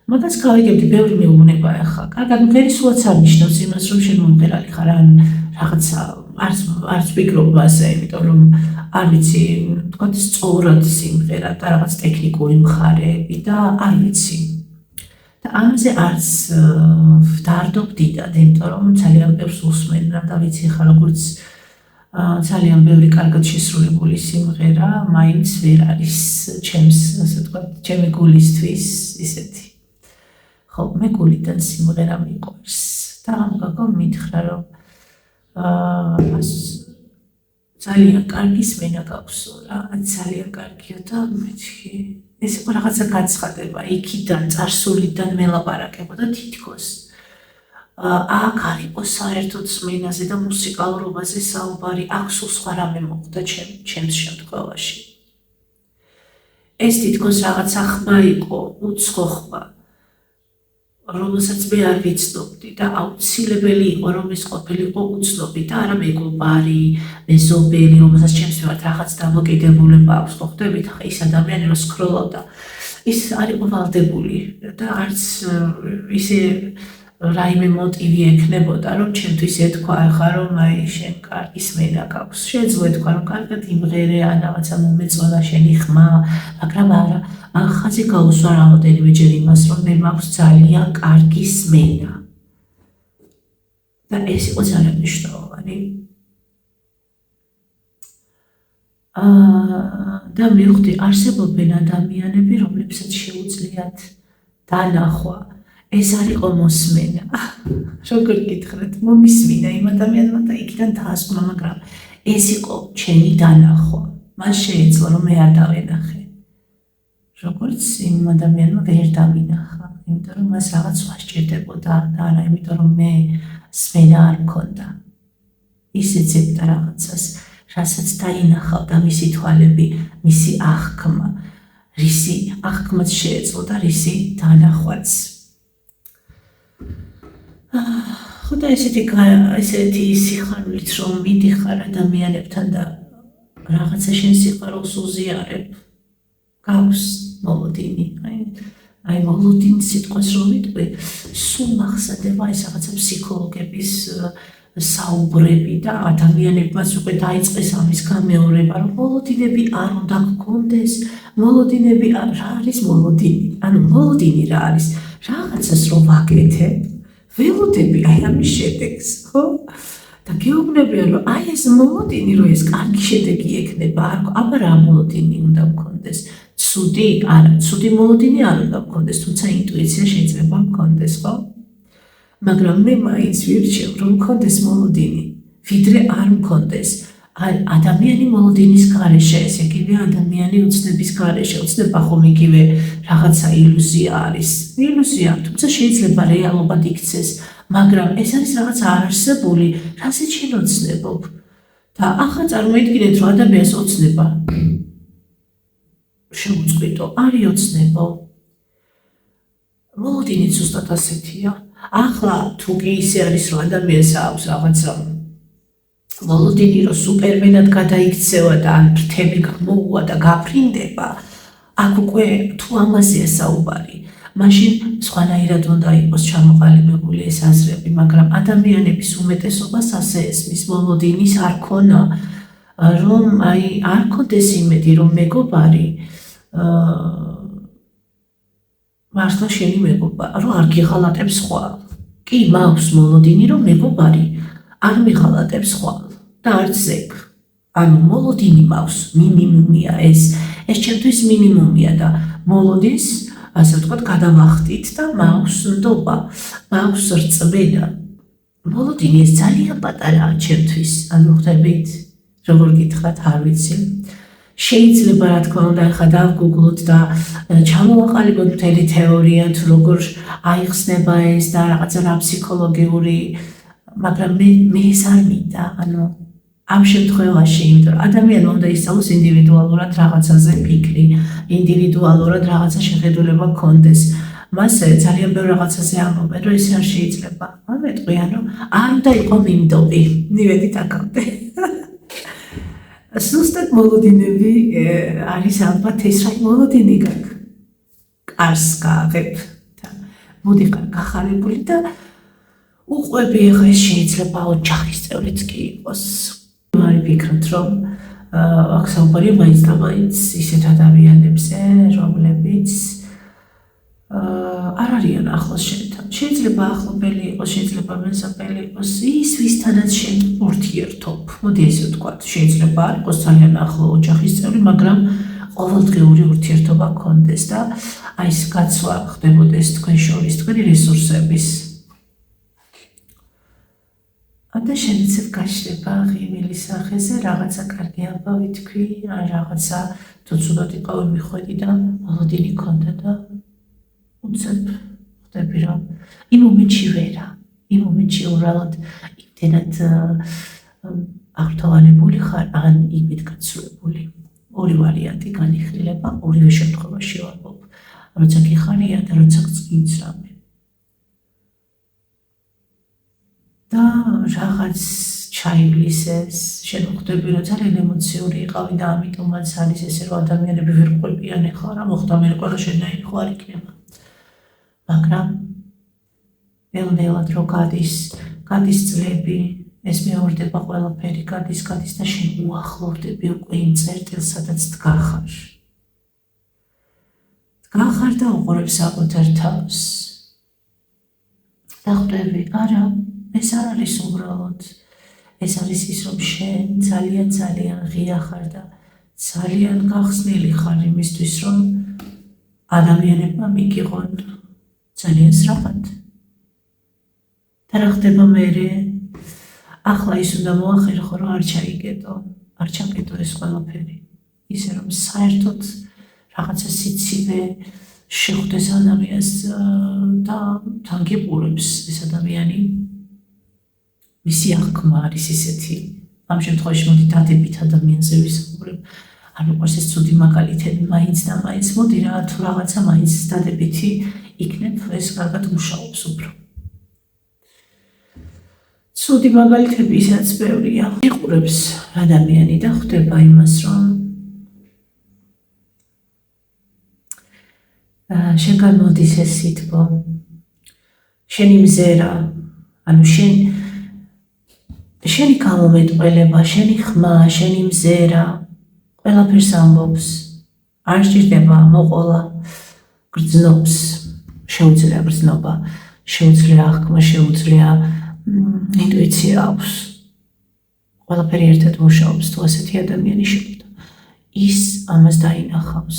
Speaker 1: მაგას გავიგებდი, ბევრი მეუბნება ახლა. კარგად მღერი სულაც არ ნიშნავს იმას, რომ შენ მომღერალი ხარ, ან რაღაცა არც ვფიქრობ ასე, იმიტომ რომ არ ვიცი, თქვათ სწორად სიმღერა და რაღაც ტექნიკური მხარეები და არ ვიცი. და ამაზე არც ვდარდობ დიდად, იმიტომ რომ ძალიან ბევრს უსმენ და ვიცი ხა როგორც ძალიან ბევრი კარგად შესრულებული სიმღერა, მაინც ვერ არის ჩემს, ასე ვთქვათ, ჩემი გულისთვის ისეთი. ხო, მე გულიდან სიმღერა მიყვარს და ამ გოგომ მითხრა რომ ძალიან კარგი სმენა გაქვსო რა, ძალიან კარგია და მეთქი ეს იყო რაღაცა გაცხადება, იქიდან, წარსულიდან მელაპარაკებო და თითქოს აქ არ იყო საერთოდ სმენაზე და მუსიკალურობაზე საუბარი, აქ სულ სხვა რამე მოხდა ჩემს შემთხვევაში. ეს თითქოს რაღაცა ხმა იყო, უცხო ხმა, რომელსაც მე არ ვიცნობდი და აუცილებელი იყო რომ ეს ყოფილიყო უცნობი და არა მეგობარი, მეზობელი, რომელსაც ჩემს მიმართ რაღაც დამოკიდებულება აქვს, ხო ხვდებით, ხა ის ადამიანი რომ სკროლავდა, ის არ იყო ვალდებული და არც ისე რაიმე მოტივი ექნებოდა, რომ ჩემთვის ეთქვა ახლა რომ აი შენ კარგი სმენა გაქვს. შეიძლება ეთქვა რომ კარგად იმღერე, ან რაღაცა მომეწონა შენი ხმა, მაგრამ არა. ხაზი გაუსვა რამოდენიმეჯერ იმას, რომ მე მაქვს ძალიან კარგი სმენა. და ეს იყო ძალიან მნიშვნელოვანი. და მივხვდი, არსებობენ ადამიანები, რომლებსაც შეუძლიათ დანახვა. ეს არ იყო მოსმენა. როგორ გითხრათ, მომისმინა იმ ადამიანმა და იქიდან დაასკვნა, მაგრამ ეს იყო ჩემი დანახვა. მას შეეძლო, რომ მე არ დავენახე. როგორც იმ ადამიანმა ვერ დავინახა, იმიტომ რომ მას რაღაც ვასჭირდებოდა და არა იმიტომ რომ მე სმენა არ მქონდა. ის ეძებდა რაღაცას, რასაც დაინახავდა მისი თვალები, მისი აღქმა, რისი აღქმაც შეეძლო და რისი დანახვაც. ხო და ესეთი სიხარულით რომ მიდიხარ ადამიანებთან და რაღაცა შენ სიყვარულს უზიარებ, გაქვს მოლოდინი, აი მოლოდინის სიტყვას რო ვიტყვი, სულ მახსენდება ეს რაღაცა ფსიქოლოგების საუბრები და ადამიანებმაც უკვე დაიწყეს ამის გამეორება, რომ მოლოდინები არ უნდა გქონდეს, მოლოდინები რა არის მოლოდინი? ანუ მოლოდინი რა არის? რაღაცას რო ვაკეთებ, ველოდები აი ამის შედეგს, ხო? და გეუბნებიან, რომ აი ეს მოლოდინი, რომ ეს კარგი შედეგი ექნება, აბა რა მოლოდინი უნდა მქონდეს? ცუდი? არა, ცუდი მოლოდინი არ უნდა მქონდეს, თუმცა ინტუიცია შეიძლება მქონდეს, ხო? მაგრამ მე მაინც ვირჩევ, რომ მქონდეს მოლოდინი, ვიდრე არ მქონდეს. ადამიანი მოლოდინის გარეშე, ესე იგივე ადამიანი ოცნების გარეშე, ოცნება ხომ იგივე რაღაცა ილუზია არის. ილუზია, თუმცა შეიძლება რეალობად იქცეს, მაგრამ ეს არის რაღაც არარსებული, რასაც შენ ოცნებობ. და ახლა წარმოიდგინეთ, რომ ადამიანს ოცნება შეუწყვიტო, არის ოცნებო. მოლოდინი ზუსტად ასეთია. ახლა თუ კი ისე არის, რომ ადამიანს აქვს რაღაცა მოლოდინი, რომ სუპერმენად გადაიქცევა და ან ფრთები გამოუვა და გაფრინდება, აქ უკვე თუ ამაზეა საუბარი, მაშინ სხვანაირად უნდა იყოს ჩამოყალიბებული ეს აზრები, მაგრამ ადამიანების უმეტესობას ასე ესმის მოლოდინის არ ქონა, რომ აი არ ქონდეს იმედი, რომ მეგობარი მართლა შენი მეგობარი, რომ არ გიღალატებს ხვალ. კი, მაქვს მოლოდინი, რომ მეგობარი არ მიღალატებს ხვალ და არც ეგ. ანუ მოლოდინი მაქვს, მინიმუმია ეს ჩემთვის მინიმუმია და მოლოდინს, ასე ვთქვათ, გადავახტით და მაქვს ნდობა, მაქვს რწმენა. მოლოდინი ეს ძალიან პატარაა ჩემთვის, ანუ ხვდებით, როგორ გითხრათ, არ ვიცი. შეიძლება რა თქმა უნდა ახლა დავგუგლოთ და ჩამოვაყალიბოთ მთელი თეორია თუ როგორ აიხსნება ეს და რაღაცა რა ფსიქოლოგიური, მაგრამ მე ეს არ მინდა, ანუ ამ შემთხვევაში, იმიტომ რომ ადამიანმა უნდა ისწავლოს ინდივიდუალურად რაღაცაზე ფიქრი, ინდივიდუალურად რაღაცა შეხედულება ჰქონდეს. მას ძალიან ბევრ რაღაცაზე ამბობენ, რომ ეს არ შეიძლება. ამეტყვიან, რომ არ უნდა იყო მინდობი, ნივედით აქამდე. ზუსტად მოლოდინები არის ალბათ ეს რა მოლოდინი გაქვს. კარს გააღებ და მოდიხარ გახარებული და უყვები ახლა ეს შეიძლება ოჯახის წევრიც კი იყოს. არ ვფიქრობ, რომ აქ საუბარია მაინც და მაინც ისეთ ადამიანებზე, რომლებიც არ არიან ახლოს შენთან. შეიძლება ახლობელი იყოს, შეიძლება მეზობელი იყოს ის, ვისთანაც შენ ურთიერთობ. მოდი ესე ვთქვათ, შეიძლება არ იყოს ძალიან ახლო ოჯახის წევრი, მაგრამ ყოველდღიური ურთიერთობა გქონდეს და აი ეს გაცვლა ხდებოდეს თქვენ შორის, თქვენი რესურსების. და შენიცებ გაჩნდება ღიმილის სახეზე, რაღაცა კარგი ამბავი თქვი, ან რაღაცა თუ ცუდად იყავი მიხვედი და მოლოდინი გქონდა და უცებ ხდები, რომ იმ მომენტში ვერა, იმ მომენტში უბრალოდ იმდენად აღრთოვანებული ხარ, ან იმით გაცვლებული. ორი ვარიანტი განიხილება, ორივე შემთხვევაში ვარბობ, როცა გიხარია და როცა გწინს რამე. და რაღაც ჩაივლის ეს, შენ ხვდები, რომ ძალიან ემოციური იყავი და ამიტომაც არის ესე, რომ ადამიანები ვერ ყვებიან ეხლა რა მოხდა, მე მეკვა, რომ შენაირი ხო არ იქნება. მაგრამ ნელ-ნელად რო გადის წლები, ეს მეორდება ყველაფერი, გადის და შენ უახლოვდები უკვე იმ წერტილს, სადაც დგახარ. დგახარ და უყურებ საკუთარ თავს. და ხვდები, არა, ეს არ არის უბრალოდ, ეს არის ის, რომ შენ ძალიან ღია ხარ და ძალიან გახსნილი ხარ იმისთვის, რომ ადამიანებმა მიგიღონ ძალიან სწრაფად. და რა ხდება მერე? ახლა ის უნდა მოახერხო, რომ არ ჩაკეტო ეს ყველაფერი. ისე რომ საერთოდ რაღაცა სიცივე შეხვდეს ადამიანს და თან გიყურებს ეს ადამიანი. მისი აღქმა არის ისეთი. ამ შემთხვევაში მოდი დადებით ადამიანზე ვისაუბრებ. არ მიყვარს ეს ცუდი მაგალითები, მაინც და მაინც მოდი რა, თუ რაღაცა მაინც დადებითი იქნებ, ეს კარგად მუშაობს უფრო. ცუდი მაგალითები ისაც ბევრია. იყურებს ადამიანი და ხვდება იმას, რომ შენგან მოდის ეს სითბო, შენი მზერა, ანუ შენი გამომეტყველება, შენი ხმა, შენი მზერა, ყველაფერს ამბობს, არ სჭირდება მოყოლა, გრძნობს, შეუძლია გრძნობა, შეუძლია აღქმა, შეუძლია ინტუიცია აქვს. ყველაფერი ერთად მუშაობს, თუ ასეთი ადამიანი შეხვდა. ის ამას დაინახავს,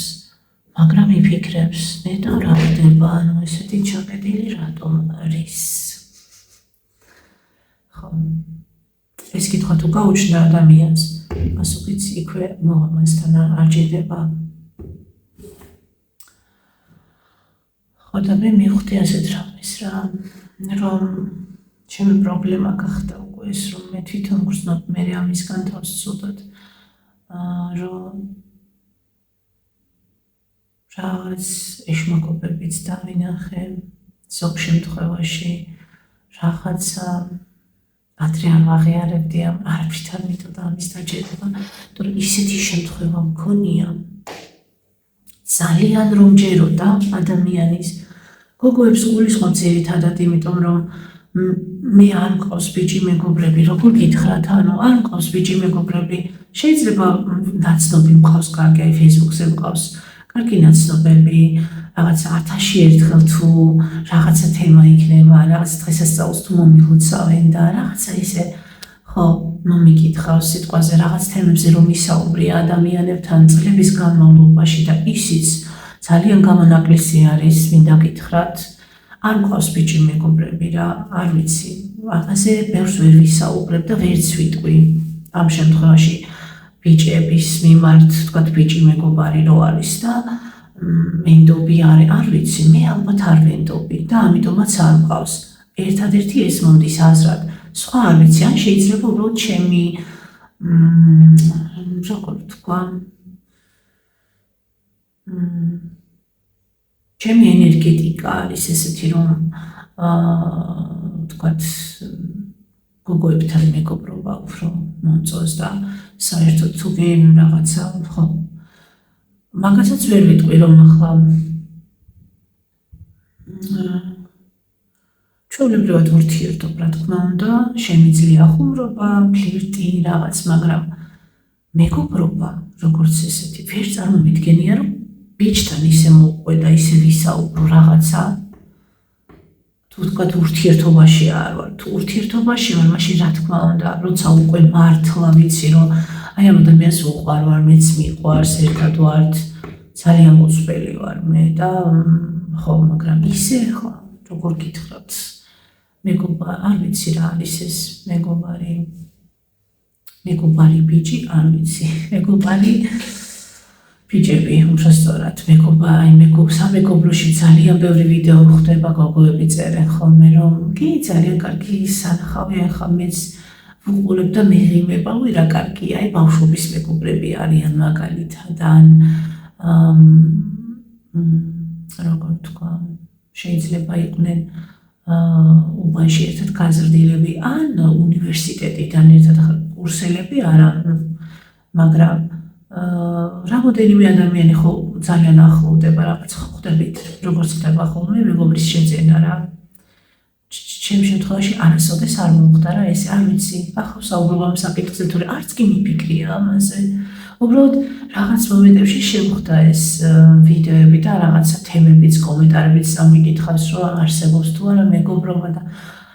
Speaker 1: მაგრამ იფიქრებს, ნეტა რა ხდება, ანუ ესეთი ჩაკეტილი რატომ არის? ხო, ეს კითხვა თუ გაუჩნდა ადამიანს, პასუხიც იქვე მომასთან არ ჭირდება. ხო და მე მივხვდი ასეთ რამეს რა, რომ ჩემი პრობლემა გახდა უკვე ეს, რომ მე თვითონ გრძნობ მე ამისგან თავს ცუდად, რომ რაღაც ეშმაკობებიც დავინახე, ზოგ შემთხვევაში რაღაცა ადრე არ ვაღიარებდი არაფრით არ მითოდა ამის დაჭერება, თორემ ისეთი შემთხვევა მქონია, ძალიან რომ ჯეროდა ადამიანის გოგოებს გულისხმობ ძირითადად, იმიტომ რომ მე არ მყავს ბიჭი მეგობრები, როგორ გითხრათ, ანუ არ მყავს ბიჭი მეგობრები, შეიძლება ნაცნობი მყავს, კარგი, აი Facebook-ზე მყავს კარგი ნაცნობები, რაღაცა 1000-ში ერთხელ თუ რაღაცა თემა იქნება, რაღაც დღესასწაულს თუ მომილოცავენ და რაღაცა ისე, ხო, მომიკითხავს სიტყვაზე რაღაც თემებზე რომ ისაუბრია ადამიანებთან წლების განმავლობაში და ისიც ძალიან გამონაკლისი არის, მინდა გითხრათ, არ მყავს ბიჭი მეგობრები რა, არ ვიცი, ამაზე ბევრს ვერ ვისაუბრებ და ვერც ვიტყვი. ამ შემთხვევაში ბიჭების მიმართ, თქვათ ბიჭი მეგობარი რო არის და მენდობი არის, არ ვიცი, მე ალბათ არ მენდობი და ამიტომაც არ მყავს. ერთადერთი ეს მომდის აზრად. სხვა არ ვიცი, ან შეიძლება უბრალოდ ჩემი როგორ თქვა, ჩემი ენერგეტიკა არის ესეთი, რომ თქვათ გოგოებთან მეგობრობა უფრო მომწონს და საერთოდ თუ რაღაცა, ხო, მაგასაც ვერ ვიტყვი, რომ ახლა ჩვეულებრივად ურთიერთობ, რა თქმა უნდა, შემიძლია ხუმრობა, ფლირტი, რაღაც, მაგრამ მეგობრობა, როგორც ესეთი, ვერ წარმომიდგენია, რომ ბიჭთან ისე მოყვე და ისე ვისაუბრო რაღაცა. თუ თქვათ ურთიერთობაში არ ვარ, თუ ურთიერთობაში ვარ, მაშინ რა თქმა უნდა, როცა უკვე მართლა ვიცი, რომ აი ამ ადამიანს უყვარ, მეც მიყვარს, ერთად ვართ, ძალიან მოწველი ვარ მე და ხო, მაგრამ ისე ხო, როგორ გითხრათ, მეგობარი, არ ვიცი რა არის ეს მეგობარი ბიჭი, არ ვიცი, მეგობარი ბიჭები, უბრალოდ სამეგობროში ძალიან ბევრი ვიდეო ხდება, გოგოები წერენ ხოლმე, რომ კი ძალიან კარგი სანახავია, ხა მეც ვუყურებ და მეღიმება, რა კარგია, აი ბავშვობის მეგობრები არიან მაგალითად, ან როგორ თქვა, შეიძლება იყვნენ უბანში ერთად გაზრდილები, ან უნივერსიტეტიდან ერთად კურსელები არა, მაგრამ რამოდენიმე ადამიანი ხო ძალიან ახლოვდება, რაღაც ხვდებით, როგორც ხდება ხოლმე მეგობრის შეძენა რა. ჩემ შემთხვევაში არასოდეს არ მომხდა რა ესე, არ ვიცი, ახლა საუბრობ ამ საკითხზე, თორე არც კი მიფიქრია ამაზე. უბრალოდ რაღაც მომენტებში შემხდა ეს ვიდეოები და რაღაცა თემებიც, კომენტარებიც წამიკითხავს, რომ არსებობს თუ არა მეგობრობა და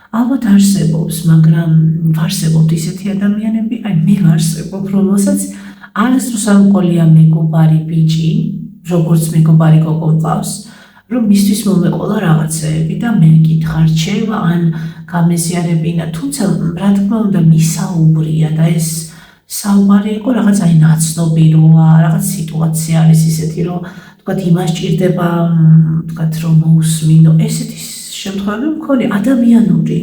Speaker 1: ალბათ არსებობს, მაგრამ ვარსებობთ ისეთი ადამიანები, აი მე ვარსებობ, რომელსაც არასდროს არ მყოლია მეგობარი ბიჭი, როგორც მეგობარი გოგო მყავს, რომ მისთვის მომეყოლა რაღაცეები და მე მკითხა რჩევა ან გამეზიარებინა, თუმცა რა თქმა უნდა მისაუბრია და ეს საუბარი იყო რაღაც აი ნაცნობი როა, რაღაც სიტუაცია არის ისეთი, რომ თქვათ იმას ჭირდება, თქვათ რომ მოусმინო, ესეთი შემთხვევები მქონი ადამიანური.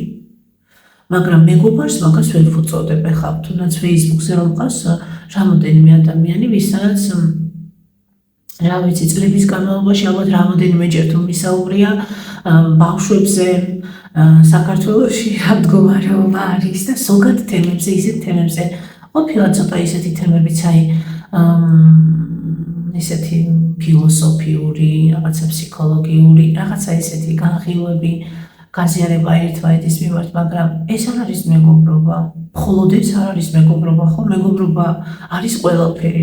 Speaker 1: მაგრამ მეგობარს მაგას ვერ ვუწოდებ ახლა, თუნდაც Facebook-ზე რომ მყავს რამოდენიმე ადამიანი, ვისაც რა ვიცი, წლების განმავლობაში ალბათ რამოდენიმეჯერ თუ მისაუბრია ბავშვებზე, საქართველოში რა მდგომარეობა არის და ზოგად თემებზე, ისეთ თემებზე. ყოფილა ცოტა ისეთი თემებიც, აი ისეთი ფილოსოფიური, რაღაცა ფსიქოლოგიური, რაღაცა ისეთი განხილვები, გაზიარება ერთმანეთის მიმართ, მაგრამ ეს არ არის მეგობრობა. მხოლოდ ეს არ არის მეგობრობა, ხო? მეგობრობა არის ყველაფერი,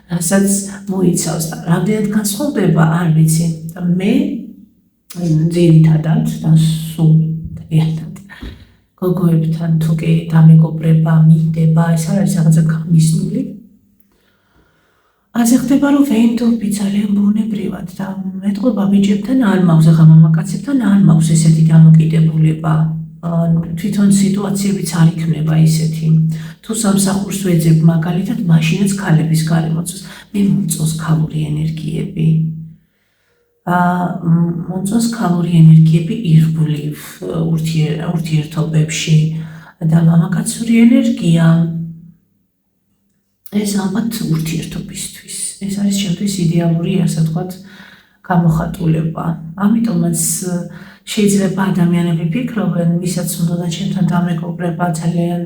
Speaker 1: რასაც მოიცავს და რამდენად განსხვავდება, არ ვიცი. მე ძირითადად და სულ ერთად გოგოებთან თუ კი დამეგობრება, მინდება, ეს არ არის რაღაცა გამისნული. ასე ხდება, რომ ვენდობი ძალიან ბუნებრივად და ეტყობა ბიჭებთან არ მაქვს, ახლა მამაკაცებთან არ მაქვს ესეთი დამოკიდებულება. თვითონ სიტუაციებიც არ იქნება ისეთი. თუ სამსახურს ვეძებ მაგალითად, მაშინაც ქალების გარემოცვას, მე მომწონს ქალური ენერგიები. მომწონს ქალური ენერგიები ირგვლივ ურთიერთობებში და მამაკაცური ენერგია ეს ალბათ ურთიერთობისთვის. ეს არის ჩემთვის იდეალური, ასე ვთქვათ, გამოხატულება. ამიტომაც შეიძლება ადამიანები ფიქრობენ, ვისაც უნდა ჩემთან დამეგობრება ძალიან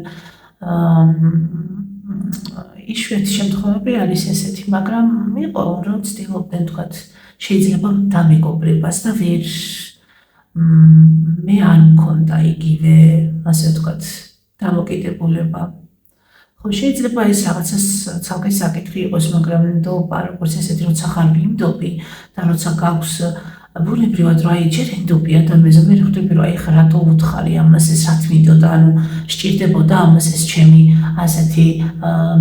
Speaker 1: იშვიათი შემთხვევები არის ესეთი, მაგრამ იყო რომ ცდილობდნენ თქვათ შეიძლება დამეგობრებას და ვერ მე არ მქონდა იგივე, ასე ვთქვათ, დამოკიდებულება. ხო, შეიძლება ეს რაღაცას ცალკე საკითხი იყოს, მაგრამ ნდობა, როგორც ესეთი, როცა ხარ მინდობი და როცა გაქვს ბუნებრივად რა იჯერ ენდობი ადამიანზე, მე ხვდები რომ აი ხა რატო უთხარი ამას ეს რაც მინდოდა, ანუ სჭირდებოდა ამას ეს ჩემი ასეთი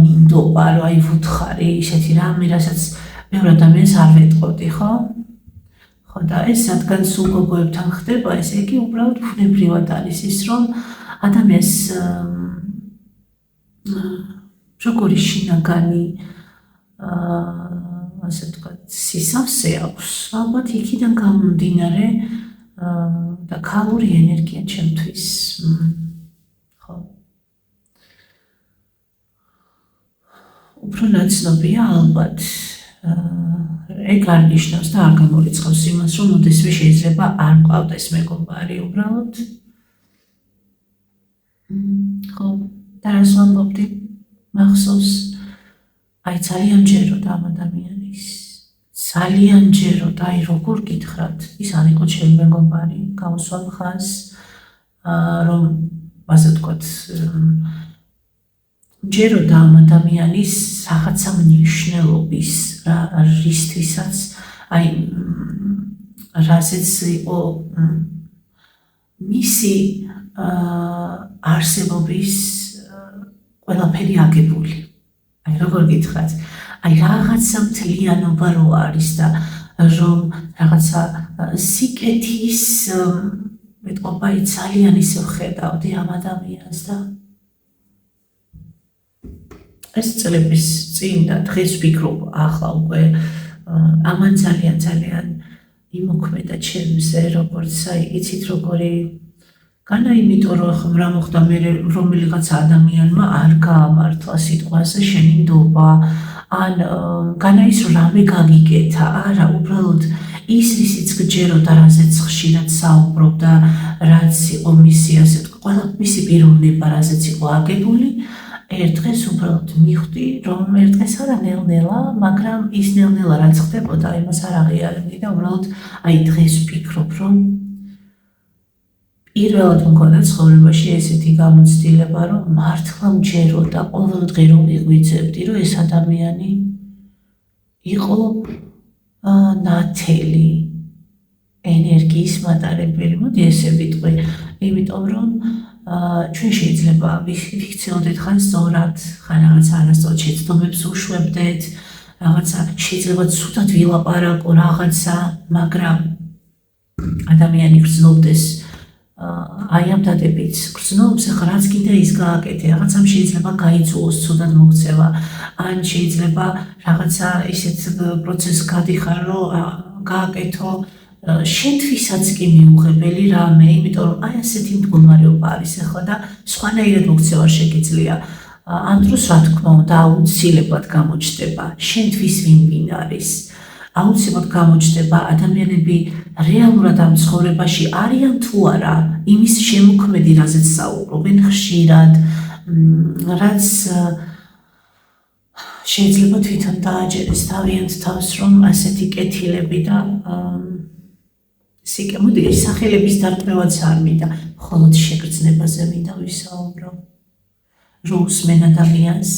Speaker 1: მინდობა, რომ აი ვუთხარი ისეთი რამე, რასაც მეორე ადამიანს არ ვეტყოდი, ხო? ხო და ეს რადგან სულ გოგოებთან ხდება, ესე იგი უბრალოდ ბუნებრივად არის ის, რომ ადამიანს როგორი შინაგანი ასე ვთქვათ, სისავსე აქვს, ალბათ იქიდან გამომდინარე და ქალური ენერგია ჩემთვის, ხო. უფრო ნაცნობია ალბათ. ეგ არ ნიშნავს და არ გამორიცხავს იმას, რომ ოდესმე შეიძლება არ მყავდეს მეგობარი, უბრალოდ. ხო, და რას ვამბობდი? მახსოვს, აი ძალიან ჯეროდა ამ ადამიანის. ძალიან ჯეროდა, აი როგორ გითხრათ, ის არ იყო ჩემი მეგობარი, გავუსვამ ხაზს, რომ ასე ვთქვათ, ჯეროდა ამ ადამიანის რაღაცა მნიშვნელობის, რისთვისაც, აი რაზეც იყო მისი არსებობის ყველაფერი აგებული. აი როგორ გითხრათ, აი რაღაცა მთლიანობა რო არის და რომ რაღაცა სიკეთის მეტყობა ძალიან ისე ვხედავდი ამ ადამიანს და ეს წლების წინ და დღეს ვფიქრობ ახლა უკვე ამან ძალიან იმოქმედა ჩემზე, როგორც აი იცით როგორი განა იმიტომ რომ რა მოხდა მე რომელიღაც ადამიანმა არ გაამართლა სიტყვაზე შენი ნდობა ან განა ის რომ რამე გაგიკეთა, არა უბრალოდ ის რისიც გჯეროდა, რაზეც ხშირად საუბრობდა, რაც იყო მისი ასე ყველა მისი პიროვნება, რაზეც იყო აგებული, ერთ დღეს უბრალოდ მივხვდი, რომ ერთ დღეს არა ნელ-ნელა, მაგრამ ის ნელ-ნელა რაც ხდებოდა, იმას არ აღიარებდი და უბრალოდ აი დღეს ვფიქრობ, რომ პირველად მქონდა ცხოვრებაში ესეთი გამოცდილება, რომ მართლა მჯეროდა ყოველ დღე რომ ვიღვიძებდი, რომ ეს ადამიანი იყო ნათელი ენერგიის მატარებელი, მოდი ესე ვიტყვი, იმიტომ რომ ჩვენ შეიძლება ვიქცეოდეთ ხან სწორად, ხან რაღაც არასწორად შეცდომებს უშვებდეთ, რაღაცა შეიძლება ცუდად ვილაპარაკო რაღაცა, მაგრამ ადამიანი გრძნობდეს აი ამ დადებით გრძნობს, ახლა რაც კიდე ის გააკეთე, რაღაცამ შეიძლება გაიწულოს ცუდად მოქცევა, ან შეიძლება რაღაცა ისეთ პროცესს გადიხარ, რომ გააკეთო შენთვისაც კი მიუღებელი რამე, იმიტომ რომ აი ასეთი მდგომარეობა არის ახლა და სხვანაირად მოქცევა შეგიძლია. ამ დროს რა თქმა უნდა აუცილებლად გამოჩნდება შენთვის ვინ არის. აუცილებლად გამოჩნდება ადამიანები რეალურად ამ ცხოვრებაში არიან თუ არა იმის შემოქმედი, რაზეც საუბრობენ ხშირად, რაც შეიძლება თვითონ დააჯერეს თავიანთ თავს, რომ ასეთი კეთილები და სიკე მოდი სახელების დარკვევაც არ მინდა, მხოლოდ შეგრძნებაზე მინდა ვისაუბრო. რომ უსმენ ადამიანს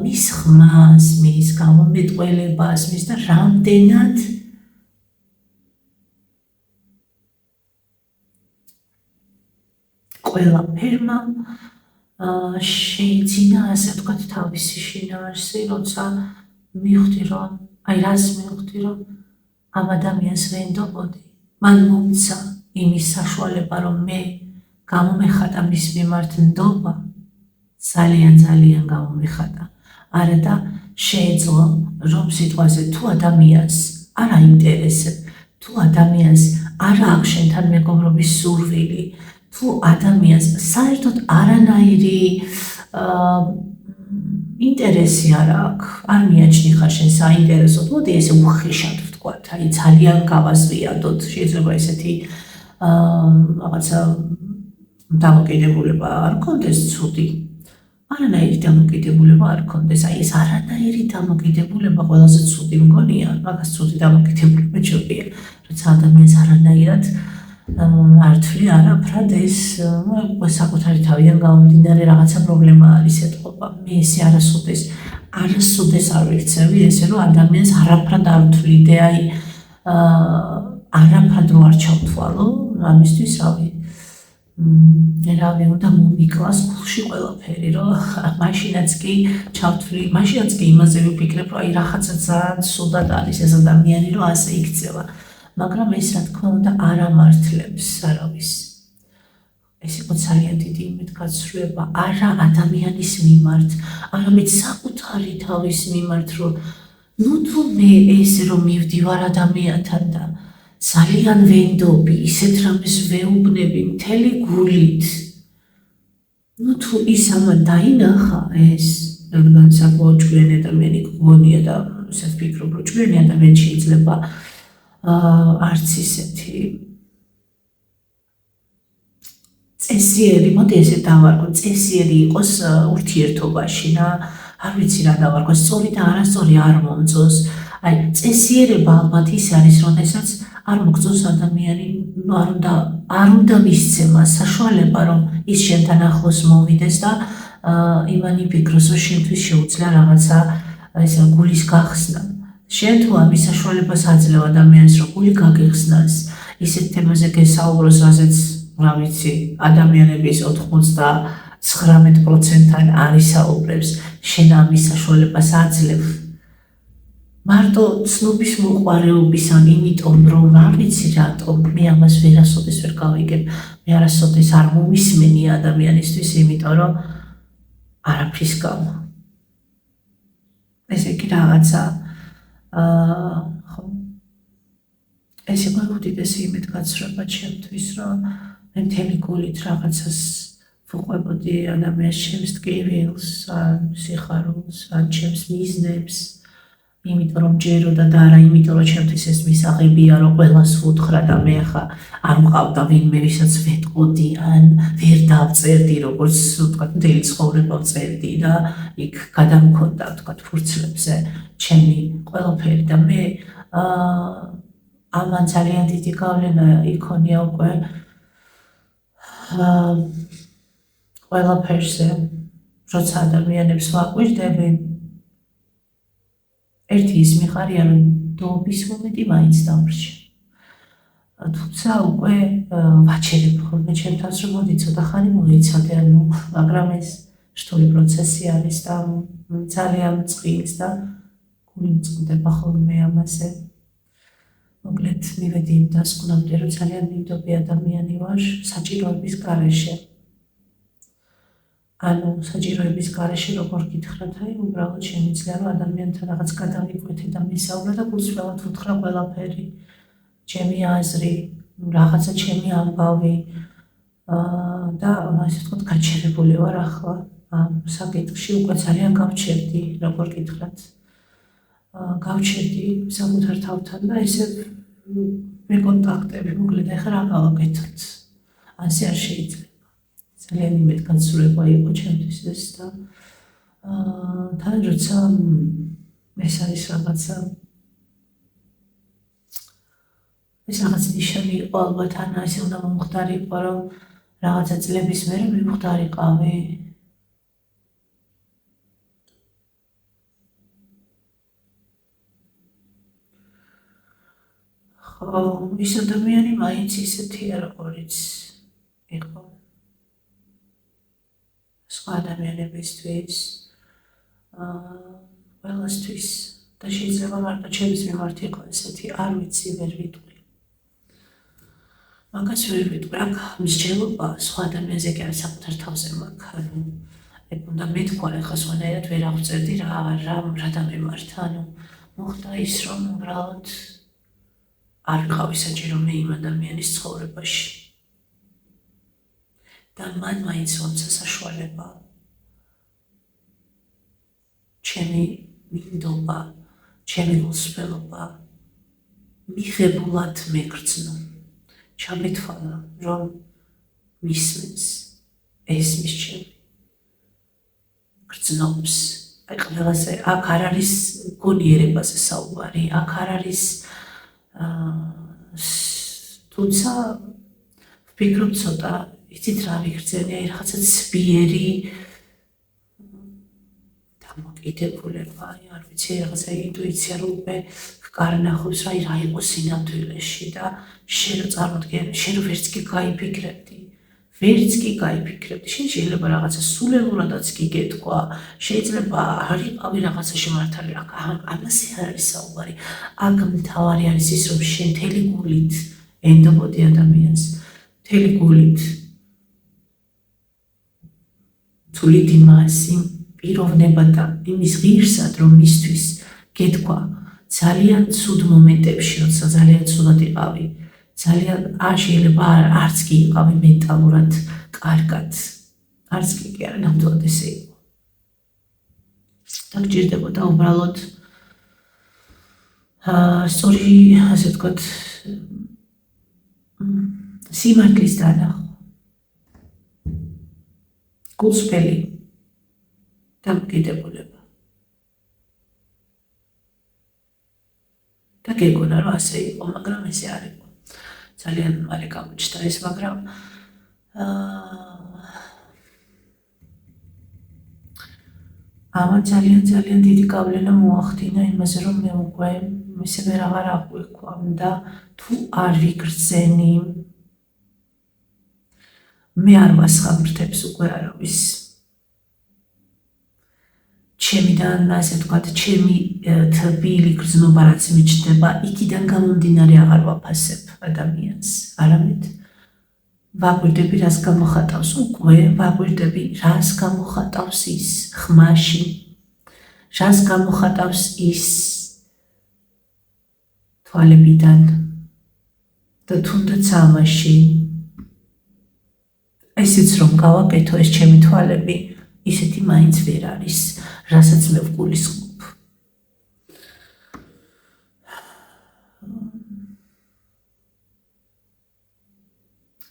Speaker 1: მის ხმას, მის გამომეტყველებას, მის და რამდენად ყველაფერმა შეიძინა ასე ვთქვათ თავისი შინაარსი, როცა მივხვდი რომ აი რას მივხვდი რომ ამ ადამიანს ვენდობოდი, მან მომცა იმის საშუალება რომ მე გამომეხატა მის მიმართ ნდობა, ძალიან გამომეხატა. არა და შეეძლო რომ სიტყვაზე თუ ადამიანს არ აინტერესებ, თუ ადამიანს არ აქვს შენთან მეგობრობის სურვილი, თუ ადამიანს საერთოდ არანაირი ინტერესი არ აქვს, არ მიაჩნიხა შენ საინტერესოდ, მოდი ესე უხეშად ვთქვათ, აი ძალიან გავაზვიადოთ, შეიძლება ესეთი რაღაცა დამოკიდებულება არ გქონდეს ცუდი. არანაირი დამოკიდებულება არ გქონდეს, აი ეს არანაირი დამოკიდებულება ყველაზე ცუდი მგონია, მაგას ცუდი დამოკიდებულება ჯობია, როცა ადამიანს არანაირად არ თვლი არაფრად ეს საკუთარი თავიდან გამომდინარე რაღაცა პრობლემა არის ეთყობა. მე ესე არასოდეს არ ვიქცევი ესე რომ ადამიანს არაფრად არ ვთვლიდე, აი არაფრად რო არ ჩავთვალო, ამისთვის რავი უნდა მომიკლას გულში ყველაფერი, რომ მაშინაც კი ჩავთვლი, მაშინაც კი იმაზე ვიფიქრებ, რომ აი რაღაცა ძალიან სუდად არის ეს ადამიანი, რომ ასე იქცევა. მაგრამ ეს რა თქმა უნდა არ ამართლებს არავის. ეს იყო ძალიან დიდი იმედგაცრუება, არა ადამიანის მიმართ, არამედ საკუთარი თავის მიმართ, რომ ნუ თუ მე ესე რომ მივდივარ ადამიანთან და ძალიან ვენდობი, ისეთ რამეს ვეუბნები მთელი გულით. ნუ თუ ის ამან დაინახა ეს, რადგან საკმაოდ ჭკვიანი ადამიანი გგონია და ისეთ ვფიქრობ, რომ ჭკვიანი ადამიანი შეიძლება არც ისეთი წესიერი, მოდი ესე დავარქო, წესიერი იყოს ურთიერთობაში რა, არ ვიცი რა დავარქო, სწორი და არასწორი არ მომწონს. აი წესიერება ალბათ ის არის, როდესაც არ მოგწონს ადამიანი, არ უნდა მისცემა საშუალება, რომ ის შენთან ახლოს მოვიდეს და იმან იფიქროს, რომ შენთვის შეუძლია რაღაცა ესე გულის გახსნა. შენ თუ ამის საშუალებას აძლევ ადამიანს, რომ გული გაგეხსნას, ისეთ თემაზე გესაუბროს, რაზეც რა ვიცი, ადამიანების 99%-თან არ ისაუბრებს, შენ ამის საშუალებას აძლევ. მარტო ცნობის მოყვარეობის ან იმიტომ რომ არ ვიცი რატომ მე ამას ვერასოდეს ვერ გავიგებ, მე არასოდეს არ მომისმენი ადამიანისთვის, იმიტომ რომ არაფრის გამო. ესე იგი რაღაცა ხო ეს იყო უდიდესი იმედგაცრუება ჩემთვის, რომ მე მთელი გულით რაღაცას ვუყვებოდი ადამიანს, ჩემს ტკივილს, ან სიხარულს, ან ჩემს მიზნებს, იმიტომ რომ ჯეროდა და არა იმიტომ რომ ჩემთვის ეს მისაღებია, რომ ყველას ვუთხრა და მე ახლა არ მყავდა ვინმე, ვისაც ვეტყოდი, ან ვერ დავწერდი, როგორც ვთქვათ, მთელი ცხოვრება ვწერდი და იქ გადამქონდა, ვთქვათ, ფურცლებზე ჩემი ყველაფერი და მე ამან ძალიან დიდი გავლენა იქონია უკვე ყველაფერზე, როცა ადამიანებს ვაკვირდები. ერთი ის მიხარია, რომ დობის მომენტი მაინც დამრჩა. თუმცა უკვე ვაჩერებ ხოლმე ჩემთანს, რომ მოდი ცოტა ხანი მოიცადე, მაგრამ ეს რთული პროცესი არის და ძალიან წყლის და გული მწყდება ხოლმე ამაზე. მოკლედ მივედი იმ დასკვნამდე, რომ ძალიან მინდობი ადამიანი ვარ საჭიროების გარეშე. საჭიროების გარეშე როგორ გითხრათ, უბრალოდ შემიძლია რომ ადამიანთან რაღაც გადავიკვეთე და მისაუბრე და გულწრფელად ვუთხრა ყველაფერი. ჩემი აზრი, რაღაცა ჩემი ამბავი და ასე ვთქვათ, გაჩერებული ვარ ახლა ამ საკითხში, უკვე ძალიან გავჩერდი, როგორ გითხრათ. გავჩერდი საკუთარ თავთან და ესე მეკონტაქტები, მოკლედ ახლა რა გავაკეთოთ? ასე არ შეიძლება. ძალიან იმედ განსრულება იყო ჩემთვის ეს და თან როცა ეს არის რაღაცა ეს რაღაც ნიშანი იყო ალბათ ესე უნდა მომხდარიყო რომ რაღაცა წლების მერე მივხვდარიყავი ხო ის ადამიანი მაინც ისეთია როგორიც იყო სხვა ადამიანებისთვის ყველასთვის და შეიძლება მარტო ჩემს მიმართ იყო ესეთი არ ვიცი ვერ ვიტყვი მაგას ვერ ვიტყვი აქ მსჯელობა სხვა ადამიანზე კი არა საკუთარ თავზე მაქვს ეგ უნდა მეთქვა ახლა სხვანაირად ვერ აღწერდი რა დამემართა მოხდა ის რომ უბრალოდ არ ვიყავი საჭირო მე იმ ადამიანის ცხოვრებაში და მან მაინც მომცა საშუალება ჩემი მინდობა, ჩემი გულსრველობა მიღებულად მეგრძნო. ჩამეთვალა, რომ მისმენს ესმის ჩემი გრძნობს. აი ყველაზე აქ არ არის გონიერებაზე საუბარი, აქ არ არის თუმცა ვფიქრობ ცოტა იცით რა ვიგრძენი, აი რაღაცა ცბიერი დამოკიდებულება, არ ვიცი, რაღაცა ინტუიცია რომ უკვე გარნახობს რა იყო სინამდვილეში და შენ წარმოდგენ, შენ ვერც კი გაიფიქრებდი. შენ შეიძლება რაღაცა სულელურადაც კი გეთქვა, შეიძლება არ იყავი რაღაცაში მართალი, ამაზე არ არის საუბარი. აქ მთავარი არის ის, რომ შენ მთელი გულით ენდობოდი ადამიანს, მთელი გულით თuliდი მას იმ პიროვნება და იმის ღირსად რომ მისთვის გეთქვა ძალიან ცუდ მომენტებში როცა ძალიან ცუდად იყავი ძალიან შეიძლება არც კი იყავი მენტალურად კარგად არც კი არა ნამდვილად ესე იყო და გჭირდებოდა უბრალოდ სწორი ასე ვთქვათ სიმართლის დანახვა გულსრფელი დამოკიდებულება და გეგონა რომ ასე იყო, მაგრამ ესე არ იყო. ძალიან მალე გამოჩნდა ეს, მაგრამ ამან ძალიან დიდი გავლენა მოახდინა იმაზე, რომ მე უკვე ისე ვერავარ აღვიქვამ და თუ არ ვიგრძენი მე არ ვასხამრთებს უკვე არავის ჩემიდან ასე ვთქვათ, ჩემი თბილი გრძნობა რაც მიჩნდება, იქიდან გამომდინარე აღარ ვაფასებ ადამიანს. არამედ ვაკვირდები რას გამოხატავს უკვე, ვაკვირდები რას გამოხატავს ის ხმაში, რას გამოხატავს ის თვალებიდან და თუნდაც ამაში. ესეც რომ გავაკეთო ეს ჩემი თვალები, ისეთი მაინც ვერ არის, რასაც მე ვგულისხმობ.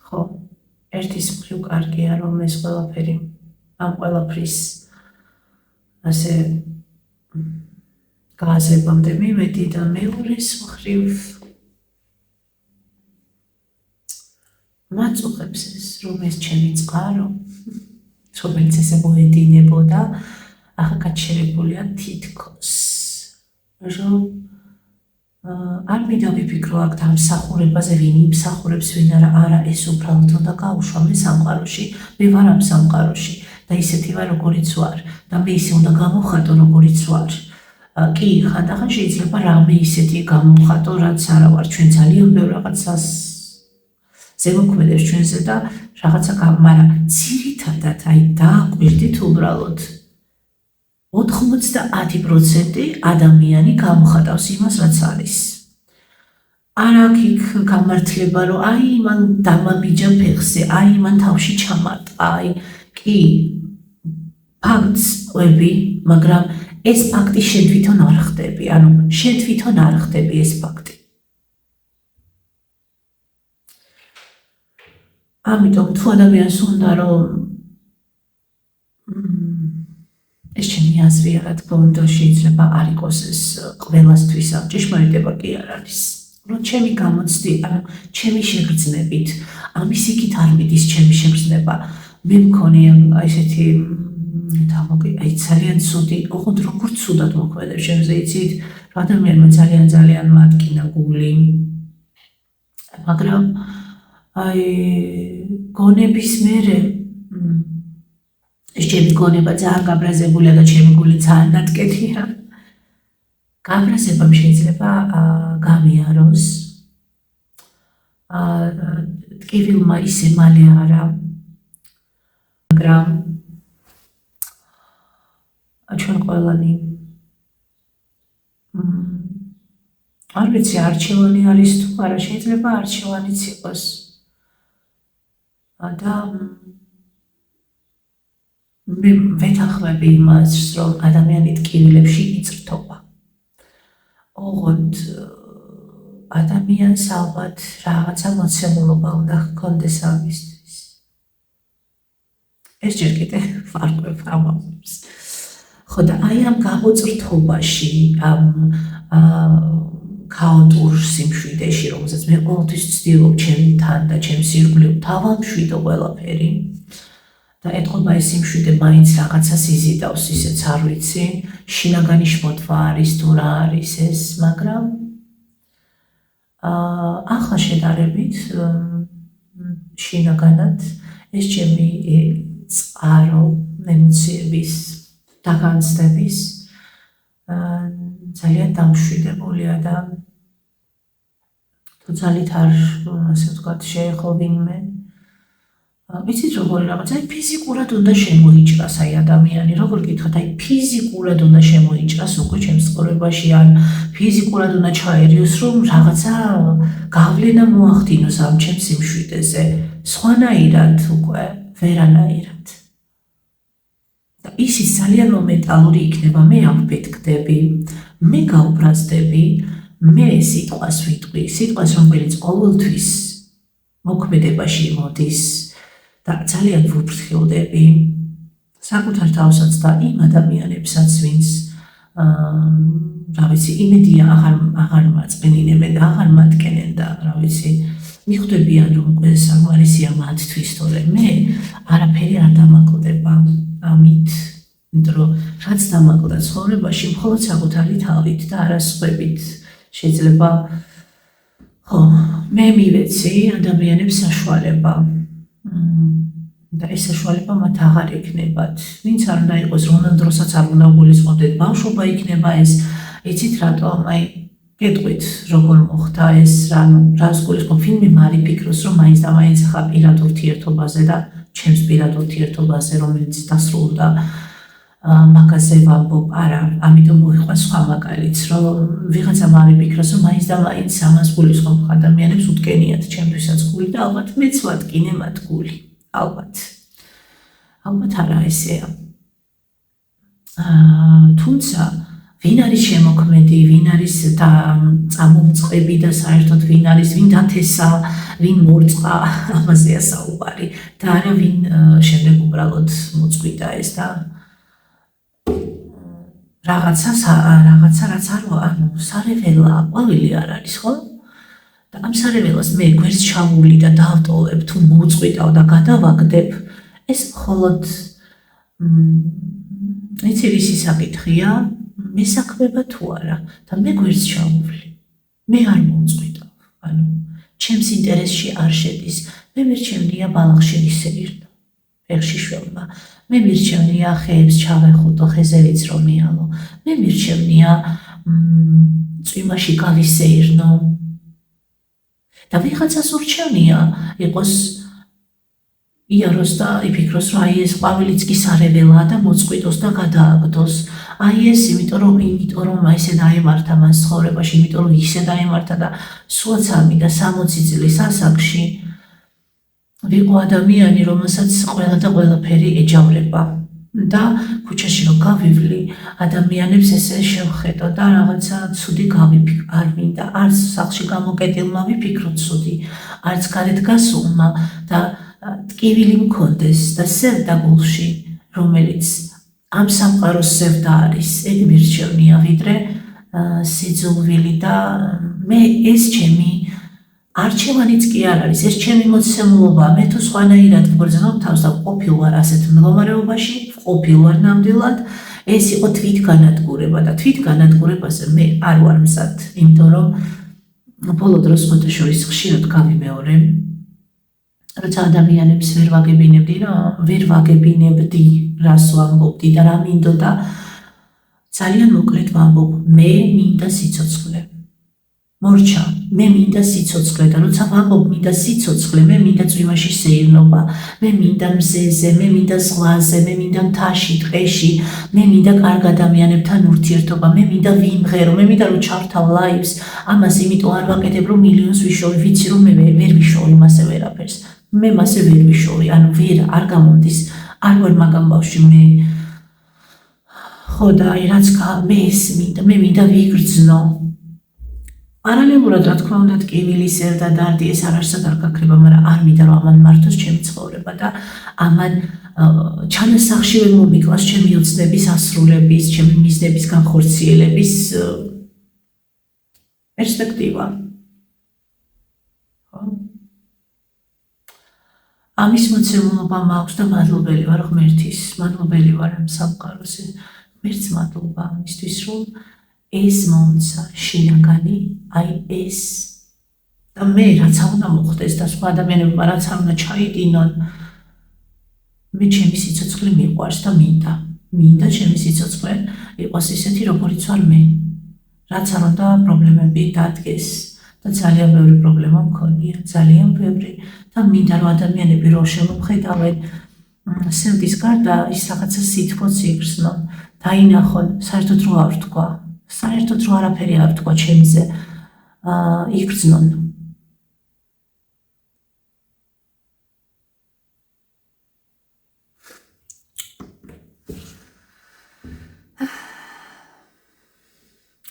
Speaker 1: ხო, ერთის მხრივ კარგია, რომ ეს ყველაფერი ამ ყველაფრის ასე გააზრებამდე მივედი და მეორის მხრივ მაწუხებს ეს, რომ ეს ჩემი წყარო რომელიც ესე მოედინებოდა, ახლა გაჩერებულია თითქოს, რომ არ მინდა ვიფიქრო აქ და მსახურებაზე, ვინ იმსახურებს, ვინ არა, ეს უბრალოდ უნდა გაუშვა მე სამყაროში, მე ვარ ამ სამყაროში და ისეთი ვარ, როგორიც ვარ და მე ისე უნდა გამოვხატო, როგორიც ვარ. კი, ხანდახან შეიძლება რამე ისეთი გამოვხატო, რაც არა ვარ, ჩვენ ძალიან ბევრ რაღაცას ზემოქმედებს ჩვენზე და რაღაცა მაგრამ ძირითადად დააკვირდით უბრალოდ 90% ადამიანი გამოხატავს იმას, რაც არის. არ აქვს იქ გამართლება, რომ მან დამაბიჯა ფეხზე, მან თავში ჩამარტყა, კი, ფაქტები, მაგრამ ეს ფაქტი შენ თვითონ არ ხდები, შენ თვითონ არ ხდები ეს ფაქტი. ამიტომ თუ ადამიანს უნდა რომ ეს ჩემი აზრია, რა თქმა უნდა, შეიძლება არ იყოს ეს ყველასთვის ჭეშმარიტება კი არ არის. რომ ჩემი გამოცდი, ჩემი შეგრძნებით, ამის იქით არ მიდის ჩემი შეგრძნება. მე მქონია ესეთი ძალიან ცუდი, ოღონდ როგორ ცუდად მოქმედებს ჩემზე, იცით, რომ ადამიანმა ძალიან მატკინა გული. მაგრამ გონების მერე ეს ჩემი გონება ძალიან გაბრაზებულია და ჩემი გული ძალიან ნატკეთია. გაბრაზებამ შეიძლება გამიაროს. ტკივილმა ისე მალე არა. მაგრამ ჩვენ ყველანი არ ვიცი არჩევანი არის თუ არა, შეიძლება არჩევანიც იყოს. და მე ვეთანხმები იმას, რომ ადამიანი ტკივილებში იწრთობა. ოღონდ ადამიანს ალბათ რაღაცა მოცემულობა უნდა ჰქონდეს ამისთვის. ეს ჯერ კიდევ ვარკვევ ამბავს. ხო და ამ გამოწრთობაში, ამ ქაოტურ სიმშვიდეში, რომელსაც მე ყოველთვის ვცდილობ ჩემთან და ჩემს ირგვლივ თავამშვიდო ყველაფერი. და ეთყობა ეს სიმშვიდე მაინც რაღაცას იზიდავს, ისეც არ ვიცი, შინაგანი შფოთვა არის თუ რა არის ეს, მაგრამ ახლა შედარებით შინაგანად ეს ჩემი წყარო ემოციების დაგანცდების ძალიან დამშვიდებულია და თუ ძალით არ, ასე ვთქვათ, შეეხო ვინმე. ვიცით როგორი რაღაცა, ფიზიკურად უნდა შემოიჭრას ადამიანი, როგორ გითხრათ, ფიზიკურად უნდა შემოიჭრას უკვე ჩემს ცხოვრებაში, ან ფიზიკურად უნდა ჩაერიოს, რომ რაღაცა გავლენა მოახდინოს ამ ჩემს სიმშვიდეზე, სხვანაირად უკვე, ვერანაირად. და ის ძალიან მომენტალური იქნება, მე ამფეთქდები, მე გავბრაზდები, მე სიტყვას ვიტყვი, სიტყვას, რომელიც ყოველთვის მოქმედებაში მოდის. და ძალიან ვუფრთხილდები საკუთარ თავსაც და იმ ადამიანებსაც, ვინც რა ვიცი, იმედია აღარ მაწყენინებენ და აღარ მატკენენ და რა ვიცი, მიხვდებიან, რომ უკვე საკმარისია მათთვის, თორე მე არაფერი არ დამაკლდება ამით, იმიტომ რომ რაც დამაკლდა ცხოვრებაში, მხოლოდ საკუთარი თავით და არა სხვებით შეიძლება ხო, მე მივეცი ადამიანებს საშუალება. და ეს საშუალება მათ აღარ ექნებათ. ვინც არ უნდა იყოს, რომელ დროსაც არ უნდა გულისხმობდეთ, ბავშვობა იქნება ეს, იცით რატომ, გეტყვით, როგორ მოხდა ეს, რას გულისხმობ, ვინმე არ იფიქროს, რომ მაინც და მაინც ახლა პირად ურთიერთობაზე და ჩემს პირად ურთიერთობაზე, რომელიც დასრულდა, მაგაზე ვამბობ, არა, ამიტომ მოვიყვან სხვა მაგალითს, რომ ვიღაცამ არ იფიქროს, რომ მაინც და მაინც ამას გულისხმობ ადამიანებს უტკენიათ ჩემთვისაც გული და ალბათ მეც ვატკინე მათ გული. ალბათ არა ესეა. თუმცა ვინ არის შემოქმედი, ვინ არის წამომწყები და საერთოდ ვინ არის, ვინ დათესა, ვინ მორწყა, ამაზეა საუბარი და არა ვინ შემდეგ უბრალოდ მოწყვიტა ეს და რაღაცა რაც სარეველა ყვავილი არ არის, ხო? და ამ სარეველას მე გვერდს ჩავული და დავტოვებ, თუ მოუწყვიტავ და გადავაგდებ, ეს მხოლოდ იცი რისი საკითხია, მესაქმება თუ არა და მე გვერდს ჩავული. მე არ მომწყვიტავ, ანუ ჩემს ინტერესში არ შედის, მე მირჩევნია ბალახში ისეირნო, ფეხში შველმა, მე მირჩევნია ხეებს ჩავეხუტო, ხეზე ვიწრო მიალო, მე მირჩევნია წვიმაში გავისეირნო და ვიღაცას ურჩევნია იყოს იაროს და იფიქროს, რომ აი ეს ყვავილიც კი სარეველაა და მოწყვიტოს და გადააგდოს. აი ეს იმიტომ რომ ისე დაემართა მას ცხოვრებაში, იმიტომ რომ ისე დაემართა და სულაც ამიდა 60 წლის ასაკში ვიყო ადამიანი, რომელსაც ყველა და ყველაფერი ეჯავრება და ქუჩაში რომ გავივლი, ადამიანებს ესე შევხედო და რაღაცა ცუდი გავიფიქრ, არ მინდა, არც სახლში გამოკეტილმა ვიფიქრო ცუდი, არც გარეთ გასულმა და ტკივილი მქონდეს და სევდა გულში, რომელიც ამ სამყაროს სევდა არის, ეგ მირჩევნია, ვიდრე სიძულვილი და მე ეს ჩემი არჩევანიც კი არ არის, ეს ჩემი მოცემულობაა, მე თუ სხვანაირად ვგრძნობ თავს და ყოფილ ვარ ასეთ მდგომარეობაში, ყოფილ ვარ ნამდვილად, ეს იყო თვითგანადგურება და თვითგანადგურებაზე მე არ ვარ მზად, იმიტომ რომ ბოლო დროს ხოთა შორის ხშირად გავიმეორე, როცა ადამიანებს ვერ ვაგებინებდი, რას ვამბობდი და რა მინდოდა, ძალიან მოკლედ ვამბობ, მე მინდა სიცოცხლე. მორჩა, მე მინდა სიცოცხლე და როცა ვამბობ მინდა სიცოცხლე, მე მინდა წვიმაში სეირნობა, მე მინდა მზეზე, მე მინდა ზღვაზე, მე მინდა მთაში, ტყეში, მე მინდა კარგ ადამიანებთან ურთიერთობა, მე მინდა ვიმღერო, მე მინდა რომ ჩავთავ ლაივს, ამას იმიტომ არ ვაკეთებ, რომ მილიონს ვიშოვი, ვიცი რომ მე ვერ ვიშოვი მასე ვერაფერს. მე მასე ვერ ვიშოვი, ანუ არ გამომდის, არ ვარ მაგამ ბავშვი მე. ხო და აი რაც მე ეს მინდა, მე მინდა ვიგრძნო. პარალელურად რა თქმა უნდა ტკივილი, სევდა, დარდი ეს არ არსად არ გაქრება, მაგრამ არ მინდა რომ ამან მართოს ჩემი ცხოვრება და ამან ჩანასახში ვერ მომიკლას ჩემი ოცნების ასრულების, ჩემი მიზნების განხორციელების პერსპექტივა. ამის მოცემულობა მაქვს და მადლობელი ვარ ღმერთის, მადლობელი ვარ ამ სამყაროს, ღმერთს მადლობა ამისთვის, რომ ეს მომცა შინაგანი, აი ეს და მე რაც უნდა მოხდეს და სხვა ადამიანებმა რაც არ უნდა ჩაიდინონ, მე ჩემი სიცოცხლე მიყვარს და მინდა ჩემი სიცოცხლე იყოს ისეთი, როგორიც ვარ მე, რაც არ უნდა პრობლემები დადგეს და ძალიან ბევრი პრობლემა მქონია, ძალიან ბევრი და მინდა რომ ადამიანები რო შემოხედავენ სევდის გარდა ის რაღაცა სითბოც იგრძნონ, დაინახონ, საერთოდ რო არ ვთქვა, საერთოდ რო არაფერი არ ვთქვა ჩემზე, იგრძნონ.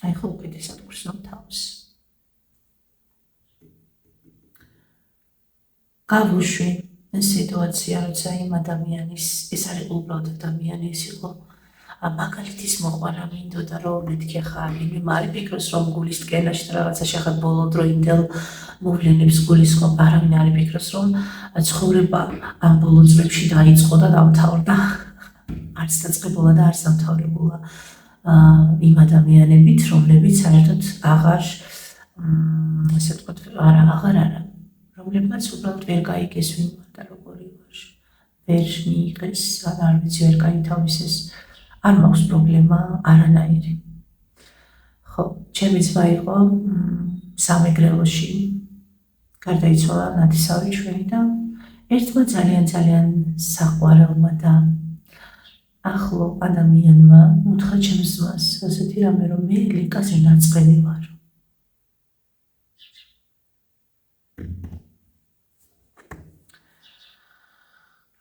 Speaker 1: აი ხო უკეთესად ვგრძნობ თავს. გავუშვი სიტუაცია, როცა იმ ადამიანის, ეს არის უბრალოდ ადამიანი, ეს იყო მაგალითის მოყვარა მინდოდა რომ მეთქე ხარ, იმ არ იფიქროს რომ გულის ტკენაში რაღაცა შეხად ბოლო დრო იმდელ მოვლენებს გულისხმობ, არავინ არ იფიქროს რომ ცხოვრება ამ ბოლო წლებში დაიწყო და დამთავრდა, არც დაწყებულა და არც დამთავრებულა იმ ადამიანებით, რომლებიც საერთოდ აღარ ასე ვთქვათ, აღარ რომლებმაც უბრალოდ ვერ გაიგეს ვინ ვარ და როგორი ვარ, ვერ მიიღეს, არ ვიცი, ვერ გაითავისეს, არ მაქვს პრობლემა არანაირი. ხო, ჩემი ძმა იყო სამეგრელოში, გარდაიცვალა ნათესავი ჩვენი და ერთმა ძალიან საყვარელმა და ახლო ადამიანმა უთხრა ჩემს ძმას, ასეთი რამე, რომ მე ლიკაზე ნაწყენი ვარ.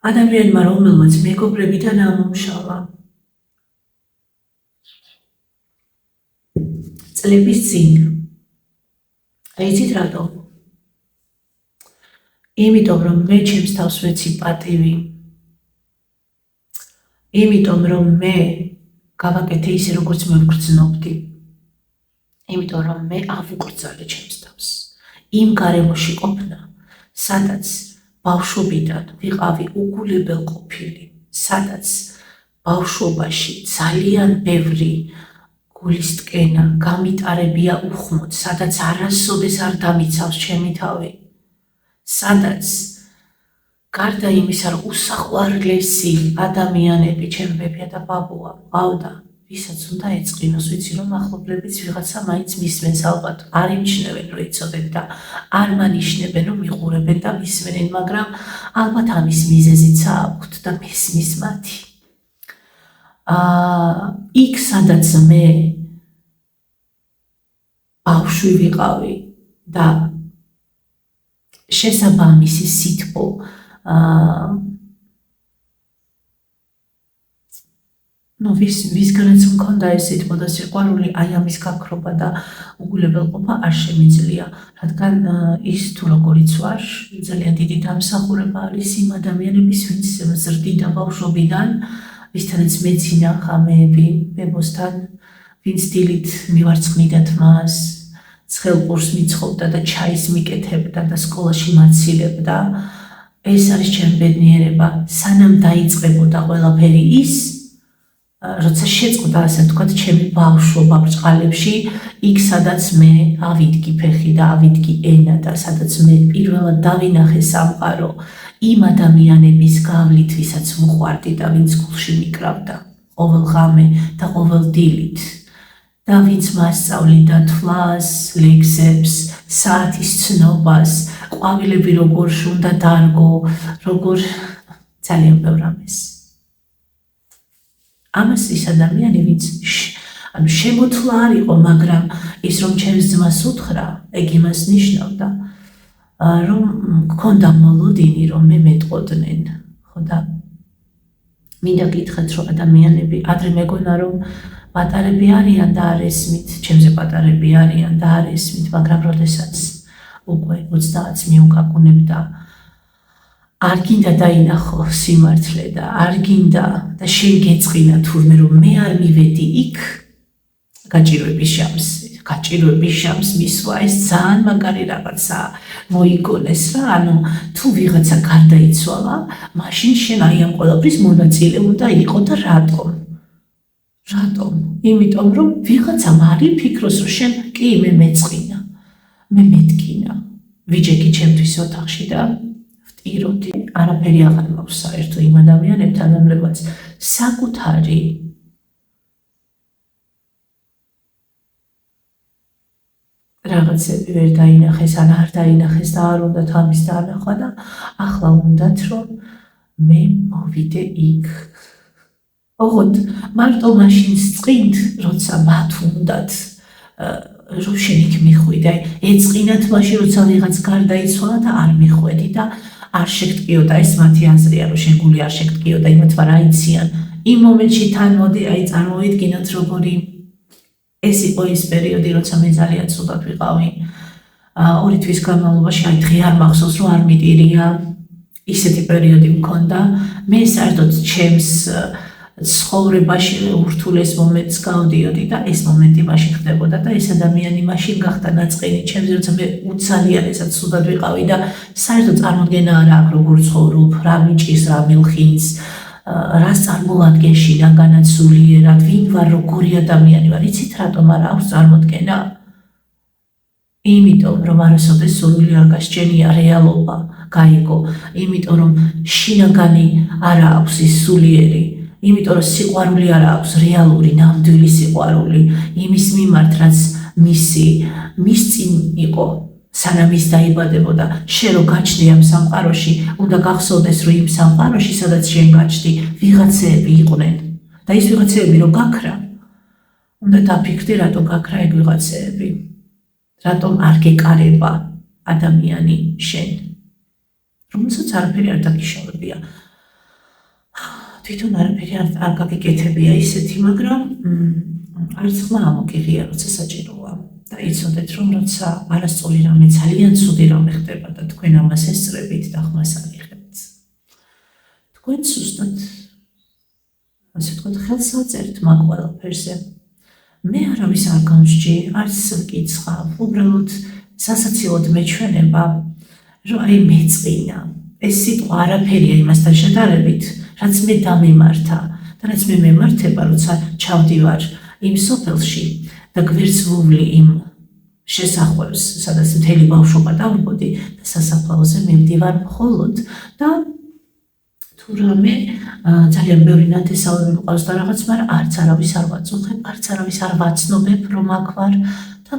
Speaker 1: ადამიანმა, რომელმაც მეგობრებიდან ამომშალა წლების წინ, იცით რატომ? იმიტომ რომ მე ჩემს თავს ვეცი პატივი, იმიტომ რომ მე გავაკეთე ისე როგორც მე ვგრძნობდი, იმიტომ რომ მე ავუკრძალე ჩემს თავს იმ გარემოში ყოფნა, სადაც ბავშვობიდან ვიყავი უგულებელყოფილი, სადაც ბავშვობაში ძალიან ბევრი გულისტკენა, გამიტარებია უხმოდ, სადაც არასოდეს არ დამიცავს ჩემი თავი, სადაც გარდა იმისა, რომ უსაყვარლესი ადამიანები, ჩემი ბებია და ბაბუა მყავდა, ვისაც უნდა ეწყინოს, ვიცი რომ ახლობლებიც ვიღაცა მაინც მისმენს ალბათ, არ იმჩნევენ რომ იცოდეთ და არ მანიშნებენ რომ მიყურებენ და მისმენენ, მაგრამ ალბათ ამის მიზეზიცა აქვთ და მესმის მათი. იქ სადაც მე ბავშვი ვიყავი და შესაბამისი სითბო ვისგანაც მქონდა ეს სითბო და სიყვარული, აი ამის გაქრობა და უგულებელყოფა არ შემიძლია, რადგან ის თუ როგორიც ვარ, ძალიან დიდი დამსახურება არის იმ ადამიანების, ვინც მზრდიდა ბავშვობიდან, ვისთანაც მეძინა ღამეები ბებოსთან, ვინც დილით მივარცხნიდათ მას, ცხელყურს მიცხოვდა და ჩაის მიკეთებდა და სკოლაში მაცილებდა. ეს არის ჩემი ბედნიერება, სანამ დაიწყებოდა ყველაფერი ის, როცა შეწყდა, ასე ვთქვათ, ჩემი ბავშვობა ბრწყალებში, იქ სადაც მე ავიდგი ფეხი და ავიდგი ენა და სადაც მე პირველად დავინახე სამყარო იმ ადამიანების გავლით, ვისაც ვუყვარდი და ვინც გულში მიკრავდა ყოველ ღამე და ყოველ დილით და ვინც მასწავლიდა თვლას, ლექსებს, საათის ცნობას, ყვავილები როგორ უნდა დარგო, როგორ ძალიან ბევრ ამას. ამას ის ადამიანი, ვინც შემოთვლა არ იყო, მაგრამ ის რომ ჩემს ძმას უთხრა, ეგ იმას ნიშნავდა, რომ მქონდა მოლოდინი, რომ მე მეტყოდნენ, ხო და მინდა გითხრათ, რომ ადამიანები ადრე მეგონა, რომ პატარები არიან და არ ესმით, ჩემზე პატარები არიან და არ ესმით, მაგრამ როდესაც უკვე 30-ს მიუკაკუნებ და არ გინდა დაინახო სიმართლე და არ გინდა და შენ გეწყინა თურმე რომ მე არ მივედი იქ, გაჭირვების შამს მისვა, ეს ძალიან მაგარი რაღაცა მოიგონეს რა, ანუ თუ ვიღაცა გარდაიცვალა, მაშინ შენ აი ამ ყველაფრის მონაწილე უნდა იყო და რატომ? იმიტომ რომ ვიღაცამ არ იფიქროს, რომ შენ კი მე მეწყინა, მე მეტკინა, ვიჯექი ჩემთვის ოთახში და ვტიროდი, არაფერი აღარ მაქვს საერთო იმ ადამიანებთან, რომლებაც საკუთარი რაღაცები ვერ დაინახეს, ან არ დაინახეს და არ უნდათ ამის დაანახვა და ახლა უნდათ რომ მე მოვიდე იქ. ოღონდ მარტო მაშინ წყინთ, როცა მათ უნდათ რომ შენ იქ მიხვიდე, ეწყინათ მაშინ, როცა ვიღაც გარდაიცვალა და არ მიხვედი და არ შეგტკიოდა, ეს მათი აზრია, რომ შენ გული არ შეგტკიოდა, იმათმა რა იციან. იმ მომენტში თან მოდი, აი წარმოვიდგინოთ როგორი ეს იყო ის პერიოდი, როცა მე ძალიან ცუდად ვიყავი. 2 თვის განმავლობაში, აი დღე არ მახსოვს, რომ არ მიტირია, ისეთი პერიოდი მქონდა. მე საერთოდ ჩემს ცხოვრებაში ურთულეს მომენტს გავდიოდი და ეს მომენტი მაშინ ხდებოდა და ეს ადამიანი მაშინ გახდა ნაწყინი ჩემზე, როცა მე უცალიანესად ცუდად ვიყავი და საერთოდ წარმოდგენა არ აქვს, როგორ ცხოვრობ, რა მიჭის, რა მილხინს, რას წარმოადგენ შინაგანად სულიერად, ვინ ვარ, როგორი ადამიანი ვარ, იცით რატომ არ აქვს წარმოდგენა? იმიტომ რომ არასოდეს სურვილი არ გასჭენია, რეალობა გაიგო, იმიტომ რომ შინაგანი არ აქვს ის სულიერი, იმიტომ რომ სიყვარული არ აქვს, რეალური, ნამდვილი სიყვარული იმის მიმართ, რაც მის წინ იყო, სანამ ის დაიბადებოდა. შენ რო გაჩნდი ამ სამყაროში, უნდა გახსოვდეს, რომ იმ სამყაროში, სადაც შენ გაჩნდი, ვიღაცეები იყვნენ და ის ვიღაცეები რო გაქრა, უნდა დაფიქრდი, რატომ გაქრა ეგ ვიღაცეები, რატომ არ გეკარება ადამიანი შენ, რომელსაც არაფერი არ დაგიშავებია. თვითონ არაფერი არ გაგიკეთებია ისეთი, მაგრამ არც ხმა ამოგიღია, როცა საჭიროა. და იცოდეთ, რომ როცა არასწორი რამე, ძალიან ცუდი რამე ხდება და თქვენ ამას ესწრებით და ხმას აღიღებთ, თქვენ სუსტად, ასე ვთქვათ, ხელს აწერთ მაგ ყველაფერზე. მე არავის არ გამსჯი, არც მკიცხავ, უბრალოდ სასაცილოდ მეჩვენება, რომ აი მეწყინა. ეს სიტყვა არაფერია იმასთან შედარებით, რაც მე დამემართა და რაც მე მემართება, როცა ჩავდივარ იმ სოფელში და გვერდსვული იმ შესახვევს, სადაც მთელი ბავშვობა დავიბოდი და სასაფლაოზე მივდივარ მხოლოდ და თუ რამე ძალიან ბევრი ნათესავები მყავს და რაღაც, მაგრამ არც არავის არ ვაწუხებ, არც არავის არ ვაცნობებ, რომ აქ ვარ და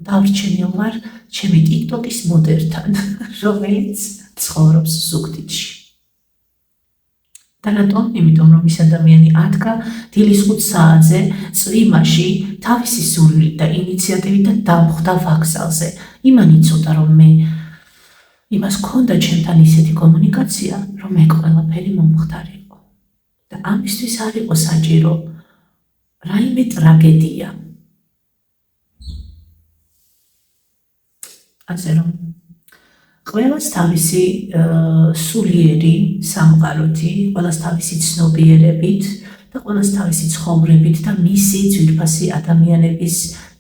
Speaker 1: დავრჩენილ ვარ ჩემი TikTok-ის მოდერთან, რომელიც ცხოვრობს ზუგდიდში. და რატომ? იმიტომ რომ ის ადამიანი ადგა დილის 5 საათზე წვიმაში თავისი სურვილით და ინიციატივით და დამხვდა ვокзალზე. იმან იცოდა რომ მე იმას ქონდა ჩემთან ისეთი კომუნიკაცია, რომ მე ყველაფერი მომხდარიყო. და ამისთვის არ იყო საჭირო რაიმე ტრაგედია. ასე რომ ყველას თავისი სულიერი სამყაროთი, ყველას თავისი ცნობიერებით და ყველას თავისი ცხოვრებით და მისი ძვირფასი ადამიანების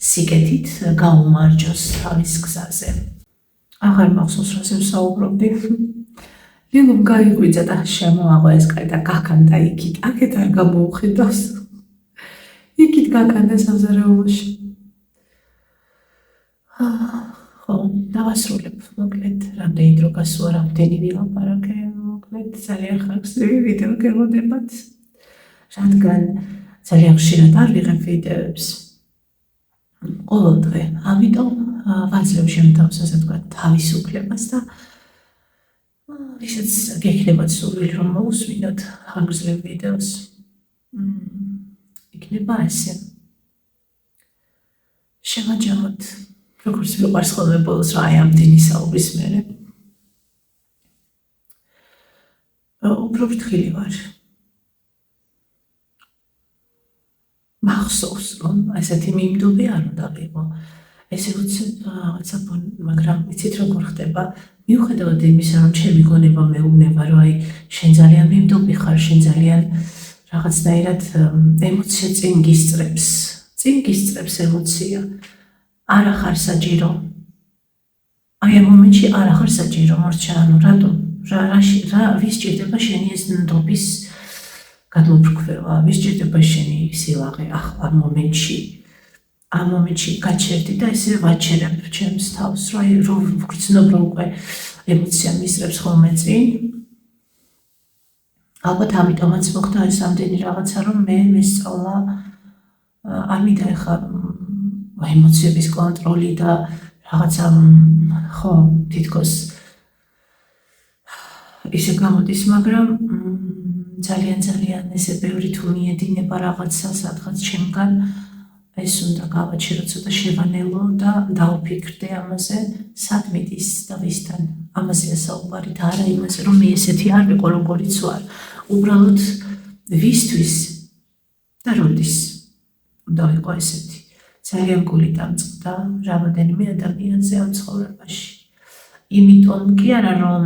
Speaker 1: სიკეთით გაუმარჯოს თავის გზაზე. აღარ მახსოვს რაზე ვსაუბრობდი. ლილუმ გაიღვიძა და შემოაღო ეს კაი და გაქანდა იქით. აქეთ არ გამოუხედავს. იქით გაქანდა საზარეულოში. ხო, დავასრულებ, მოკლედ, რამდენი დრო გასულა, რამდენი ვილაპარაკე, მოკლედ, ძალიან ხანგრძლივი ვიდეო გელოდებათ, რადგან ძალიან ხშირად არ ვიღებ ვიდეოებს ყოველ დღე, ამიტომ ვაძლევ შემთავს, ასე ვთქვათ, თავისუფლებას და ისიც გექნებათ სურვილი, რომ მოусმინოთ ხანგრძლივ ვიდეოს. იქნება ესე. შევაჯამოთ. როგორც ვიყვარს ხოლმე ბოლოს რა ამ დინის საუბრის მერე. უფრო ფრთხილი ვარ. მახსოვს, რომ ესეთი მიმდობი არ უნდა ვიყო. ესე უცებ რაღაცა, მაგრამ იცით როგორ ხდება, მიუხედავად იმისა, რომ ჩემი გონება მეუბნება, რომ აი შენ ძალიან მიმდობი ხარ, შენ ძალიან რაღაცნაირად ემოცია წინ გისწრებს ემოცია. არა ხარ საჭირო. აი ამ მომენტში არა ხარ საჭირო, მორჩა, ანუ რატომ? ვის ჭირდება შენი ეს ნდობის გადმოფრქვევა, ვის ჭირდება შენი სილაღე ახლა ამ მომენტში გაჩერდი და ესე ვაჩერებ ჩემს თავს, რომ ვგრძნობ, რომ უკვე ემოცია მისწრებს ხოლმე წინ. ალბათ ამიტომაც მოხდა ეს ამდენი რაღაცა, რომ მე მესწავლა არ მინდა ეხლა ემოციების კონტროლი და რაღაცა ხო თითქოს ისე გამოდის, მაგრამ ძალიან ესე ბევრი თუ მიედინება რაღაცა სადღაც ჩემგან, ეს უნდა გავაჩერო ცოტა შევანელო და დავფიქრდე ამაზე, სად მიდის და ვისთან. ამაზეა საუბარი და არა იმაზე, რომ მე ესეთი არ ვიყო, როგორიც ვარ. უბრალოდ ვისთვის და როდის უნდა ვიყო ესეთი. ძალიან გული დამწყდა რამოდენიმე ადამიანზე ამ ცხოვრებაში. იმიტომ კი არა, რომ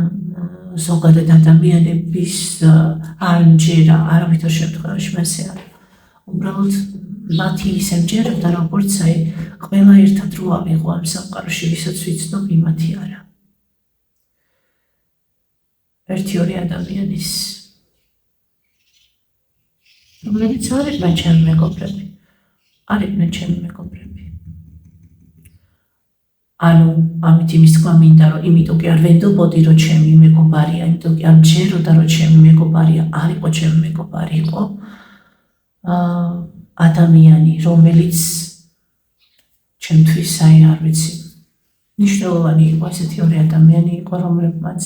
Speaker 1: ზოგადად ადამიანების არ მჯერა, არავითარ შემთხვევაში მასე არა. უბრალოდ მათი ისე მჯეროდა, როგორც აი ყველა ერთად რო ავიღო ამ სამყაროში, ვისაც ვიცნობ, იმათი არა. ერთი-ორი ადამიანის, რომლებიც არ იყვნენ ჩემი მეგობრები. არ იყვნენ ჩემი მეგობრები. ანუ ამით იმის თქვა მინდა, რომ იმიტომ კი არ ვენდობოდი, რომ ჩემი მეგობარია, იმიტომ კი არ მჯეროდა, რომ ჩემი მეგობარია, არ იყო ჩემი მეგობარი, იყო ადამიანი, რომელიც ჩემთვის აი არ ვიცი, მნიშვნელოვანი იყო, ესეთი ორი ადამიანი იყო, რომლებმაც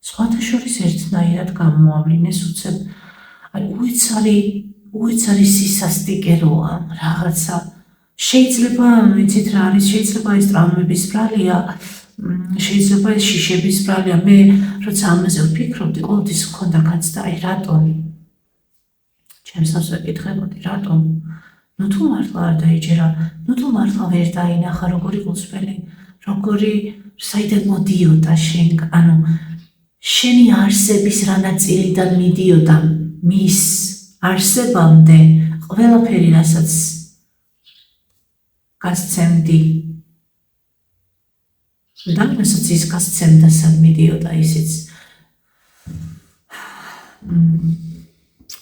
Speaker 1: სხვათა შორის ერთნაირად გამოავლინეს უცებ, აი უეცარი სისასტიკეროა რაღაცა. შეიძლება, ვიცით რა არის, შეიძლება ეს ტრამვების ბრალია, შეიძლება ეს შიშების ბრალია. მე როცა ამაზე ვფიქრობდი, ყოველთვის მქონდა გაცდა, აი რატომ? ჩემსაც ვეკითხებოდი, რატომ? ნუ თუ მართლა არ დაიჯერა, ნუ თუ მართლა ვერ დაინახა, როგორი გულწრფელი, როგორი საიდან მოდიოდა ანუ შენი არსების რა ნაწილიდან მიდიოდა მის არსებამდე ყველაფერი, რასაც გასცემდი და რასაც ის გასცემდა, სად მიდიოდა ისიც.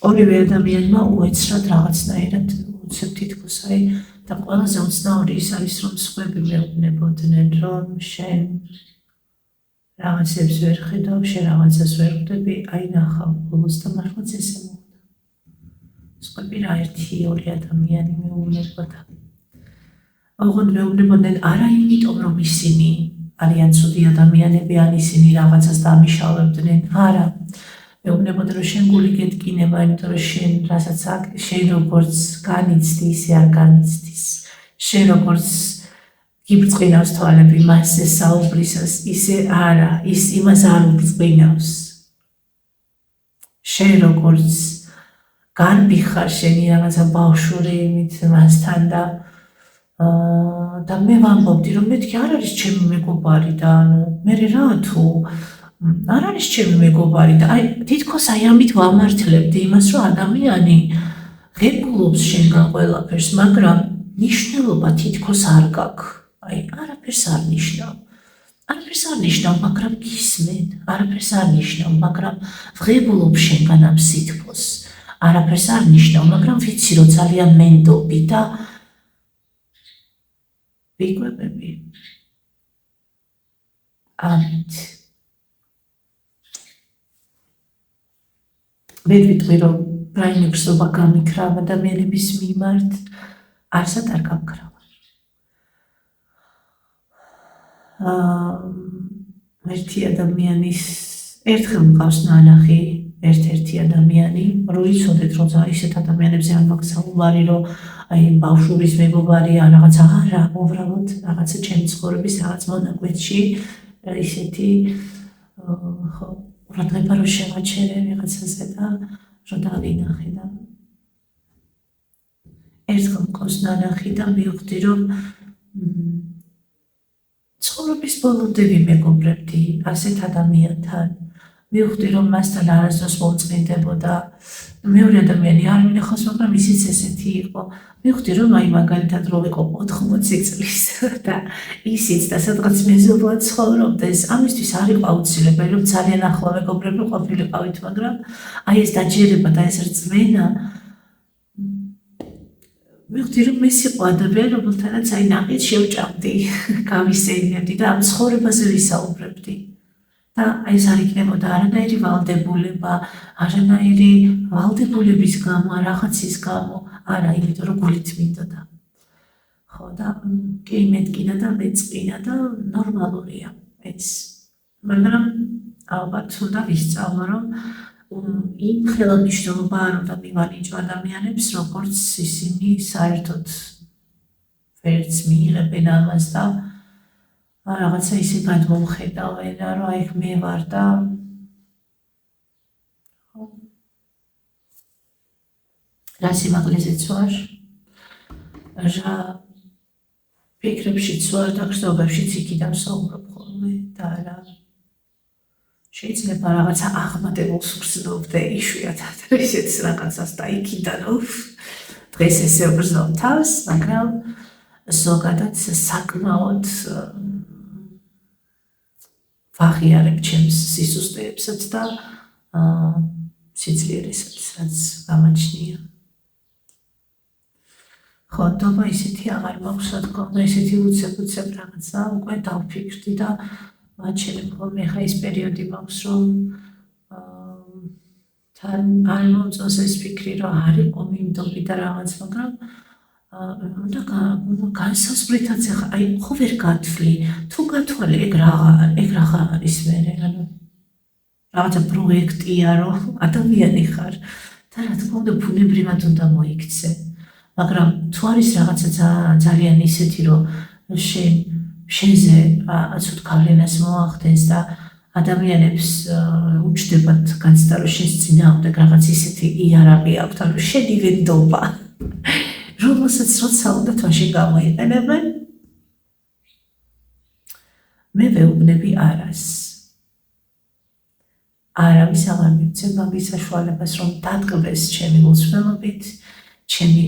Speaker 1: ორივე ადამიანმა უეცრად რაღაცნაირად უცებ თითქოს აი და ყველაზე უცნაური ის არის რომ სხვები მეუბნებოდნენ რომ შენ რაღაცებს ვერ ხედავ, შენ რაღაცას ვერ ხვდები, აი ნახავ ბოლოს და მართლაც ესე მოხდა. სხვები რა 1-2 ადამიანი მეუბნებოდა. ოღონდ მეუბნებოდნენ არა იმიტომ რომ ისინი არიან ცუდი ადამიანები, ან ისინი რაღაცას დამიშავებდნენ, არა. მეუბნებოდნენ რომ შენ გული გეტკინება, იმიტომ რომ შენ რასაც შენ როგორც განიცდი, ისე არ განიცდის. შენ როგორც იბწყინავს თვალები მასზე საუბრისას, ისე არა, ის იმას არ უბწყინავს. შენ როგორც გარბი ხარ შენი რაღაცა ბავშვური იმით მასთან და მე ვამბობდი რომ მეთქი არ არის ჩემი მეგობარი და ანუ მე რა თუ არ არის ჩემი მეგობარი და აი თითქოს აი ამით ვამართლებდი იმას რომ ადამიანი ღებულობს შენგან ყველაფერს, მაგრამ ნიშნულობა თითქოს არ გაქვს. აი არაფერს არ ნიშნავ. არაფერს არ ნიშნავ, მაგრამ გისმენ. არაფერს არ ნიშნავ, მაგრამ ვღებულობ შენგან ამ სითბოს. არაფერს არ ნიშნავ, მაგრამ ვიცი რომ ძალიან მენდობი და ვიკვებები. ამით. მე ვიტყვი რომ რაიმე გზობა გამიქრა ადამიანების მიმართ, არსად არ გამქრა. ერთი ადამიანის ერთხელ მყავს ნანახი, ერთ-ერთი ადამიანი, რო იცოდეთ რომ ისეთ ადამიანებზე არ მაქვს საუბარი, რომ აი ბავშვობის მეგობარი ან რაღაცა არა, უბრალოდ რაღაცა ჩემი ცხოვრების რაღაც მონაკვეთში ისეთი ხო ყურადღება რო შევაჩერე ვიღაცაზე და რო დავინახე და ერთხელ მყავს ნანახი და მივხვდი რომ ცხოვრების ბოლომდე ვიმეგობრებდი ასეთ ადამიანთან. მივხვდი რომ მასთან არასდროს მომწყინდებოდა მეორე ადამიანი არ მინახავს, მაგრამ ისიც ესეთი იყო. მივხვდი რომ აი მაგალითად რო ვიყო 80 წლის და ისიც და სადღაც მეზობლად ცხოვრობდეს, ამისთვის არ იყო აუცილებელი რომ ძალიან ახლო მეგობრები ყოფილიყავით, მაგრამ აი ეს დაჯერება და ეს რწმენა მივხვდი რომ ეს იყო ადამიანი, რომელთანაც აი ნაყიდ შევჭამდი, გავისეირნებდი და ამ ცხოვრებაზე ვისაუბრებდი. და ეს არ იქნებოდა არანაირი ვალდებულება, არანაირი ვალდებულების გამო, რაღაცის გამო, არა, იმიტომ რომ გულით მინდოდა. ხო და კი მეტკინა და მეწყინა და ნორმალურია ეს. მაგრამ ალბათ უნდა ვისწავლო, რომ იმ ხელმისაწვდომობა არ უნდა მივანიჭო ადამიანებს, როგორც ისინი საერთოდ ვერც მიიღებენ ამას და რაღაცა ისე გადმომხედავენ, რომ აი მე ვარ და რა სიმაღლეზეც ვარ, რა ფიქრებშიც ვარ და გრძნობებშიც იქიდან ვსაუბრობ ხოლმე და რა შეიძლება რაღაცა აღმატებულს ვგრძნობდე იშვიათად ისეთ რაღაცას და იქიდან დღეს ესე ვგრძნობ თავს, მაგრამ ზოგადად საკმაოდ ვაღიარებ ჩემს სისუსტეებსაც და სიძლიერესაც, რაც გამაჩნია. ხო, თქო, ისეთი აღარ მაქვს, რა თქმა უნდა, ისეთი უცებ რაღაცა უკვე დავფიქრდი და მაჩვენებ ხოლმე ხა ის პერიოდი მაქვს, რომ თან არ მომწონს ეს ფიქრი, რომ არ იყო მინდობი და რაღაც, მაგრამ უნდა განსაზღვრითაც ახლა აი ხო ვერ გათვლი, თუ გათვალე ეგ რაღა არის მერე, ანუ რაღაცა პროექტია, რომ ადამიანი ხარ და რა თქმა უნდა ბუნებრივად უნდა მოიქცე. მაგრამ თუ არის რაღაცა ძალიან ისეთი, რომ შენზე ცუდ გავლენას მოახდენს და ადამიანებს უჩნდებათ განცდა, რომ შენს წინააღმდეგ რაღაც ისეთი იარაღი აქვთ, ანუ შენი ვენდობა, რომელსაც როცა უნდა თვაში გამოიყენებენ, მე ვეუბნები არას. არავის აღარ მივცემ მაგის საშუალებას, რომ დატკბეს ჩემი გულსხმელობით, ჩემი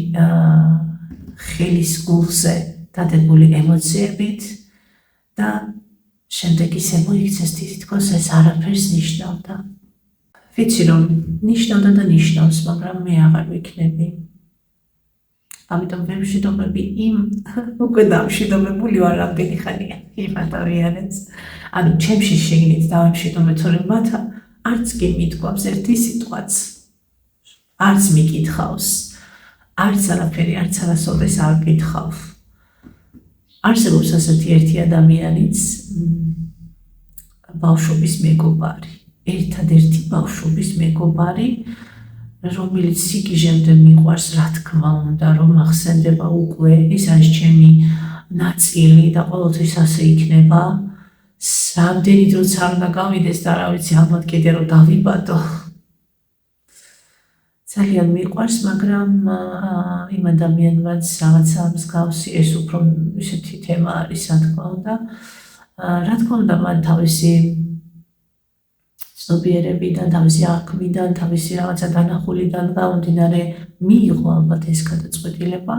Speaker 1: ხელის გულზე დადებული ემოციებით და შემდეგ ისე მოიქცეს თითქოს ეს არაფერს ნიშნავდა. ვიცი რომ ნიშნავდა და ნიშნავს, მაგრამ მე აღარ ვიქნები. ამიტომ ვერ მშვიდობები იმ უკვე დამშვიდობებული ვარ რამდენი ხანია იმატავიანებს. ანუ ჩემში შეგნით დავემშვიდობე, თორემ მათ არც კი მithქვავს ერთი სიტყვაც. არც მიკითხავს. არც არაფერი, არც არასოდეს არ გითხავ. არსებობს ასეთი ერთი ადამიანიც, ბავშვობის მეგობარი. ერთადერთი ბავშვობის მეგობარი, რომელიც სიგიჟემდე მიყვარს, რა თქმა უნდა, რომ ახსენდება უკვე, ის არის ჩემი ნაწილი და ყოველთვის ასე იქნება. რამდენი დროც არ უნდა გავიდეს და რა ვიცი, ალბათ კიდე რომ დავიბადო. ძალიან მიყვარს, მაგრამ იმ ადამიანმაც რაღაცა მსგავსი, ეს უფრო ისეთი თემა არის, რა თქმა უნდა. რა თქმა უნდა, მან თავისი ცნობიერებიდან, თავისი აღქმიდან, თავისი რაღაცა დანახულიდან გამომდინარე მიიღო ალბათ ეს გადაწყვეტილება,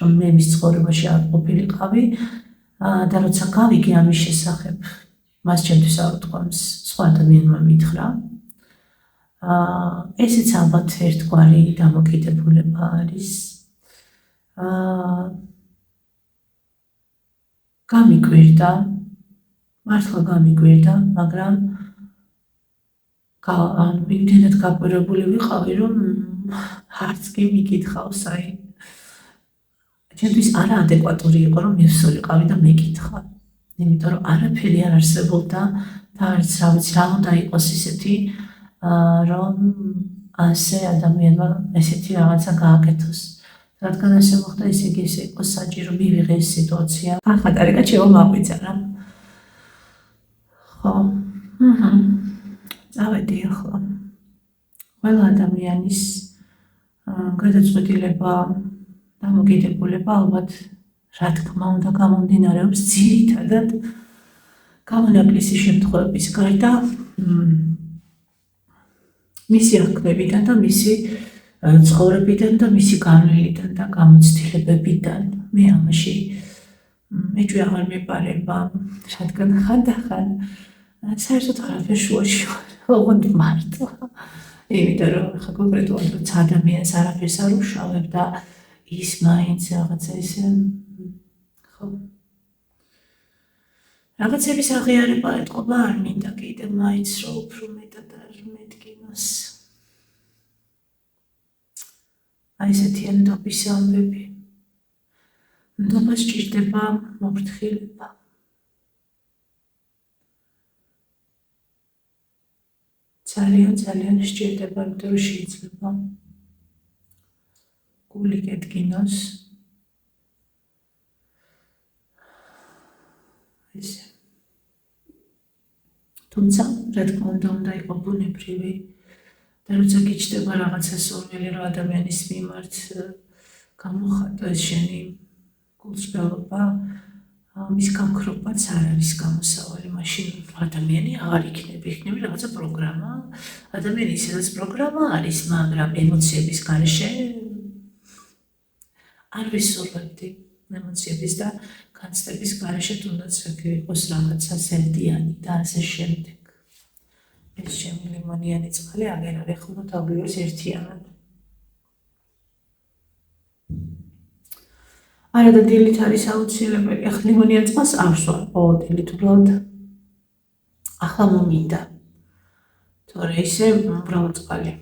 Speaker 1: რომ მე მის ცხოვრებაში არ ყოფილიყავი და როცა გავიგე ამის შესახებ, მას ჩემთვის არ უთქვამს, სხვა ადამიანმა მითხრა. ესეც ალბათ ერთგვარი დამოკიდებულება არის. გამიკვირდა, მართლა გამიკვირდა, მაგრამ იმდენად გაკვირვებული ვიყავი, რომ არც კი მიკითხავს, აი ჩემთვის არაადეკვატური იყო, რომ მივსულიყავი და მეკითხა. იმიტომ რომ არაფერი არ არსებობდა და არც რა ვიცი, რა უნდა იყოს ისეთი, რომ ასე ადამიანმა ესეთი რაღაცა გააკეთოს. რადგან ასე მოხდა, ესე იგი ეს იყო საჭირო მივიღე ეს სიტუაცია. ახატარიკა შემოაღვიძა რა. ხო. წავედი ახლა. ყველა ადამიანის გადაწყვეტილება, დამოკიდებულება ალბათ რა თქმა უნდა გამომდინარეობს ძირითადად გამონაკლისი შემთხვევების გარდა მისი აღქმებიდან და მისი ცხოვრებიდან და მისი განვლიდან და გამოცდილებებიდან. მე ამაში მეჭვი აღარ მეპარება, რადგან ხანდახან საერთოდ არაფერ შუაში ვარ, ოღონდ მარტო. იმიტომ რომ ხა კონკრეტულად როცა ადამიანს არაფერს არ უშავებ და ის მაინც რაღაცა ისე ხო რაღაცების აღიარება ეთყობა არ მინდა კიდე მაინც რომ უფრო მეტად არ მედგინოს. აი ესეთი ნდობის ამბები. ნდობას სჭირდება მოფრთხილება. ძალიან სჭირდება, იმიტომ რომ შეიძლება გული გედგინოს. ესე. თუმცა, რა თქმა უნდა იყო ბუნებრივი და როცა გიჩნდება რაღაცა სურვილი, რომ ადამიანის მიმართ გამოხატოს შენი გულსრგვალობა, მის გამქრობაც არ არის გამოსავალი, მაშინ ადამიანი აღარ იქნება რაღაცა პროგრამა. ადამიანის ეს პროგრამა არის, მაგრამ ემოციების გარეშე არ ვისურვებდი ემოციების და განცდების გარეშე თუნდაც იყოს რაღაცა ზრდიანი და ასე შემდეგ. ეს ჩემი ლიმონიანი წყალი აღარ არის, ეხლა დავლიოს ერთიანად. არა და დილით არის აუცილებელი. ახლა ლიმონიან წყალს არ ვსვამ დილით უბრალოდ. ახლა მომინდა. თორე ისე უბრალოდ წყალი.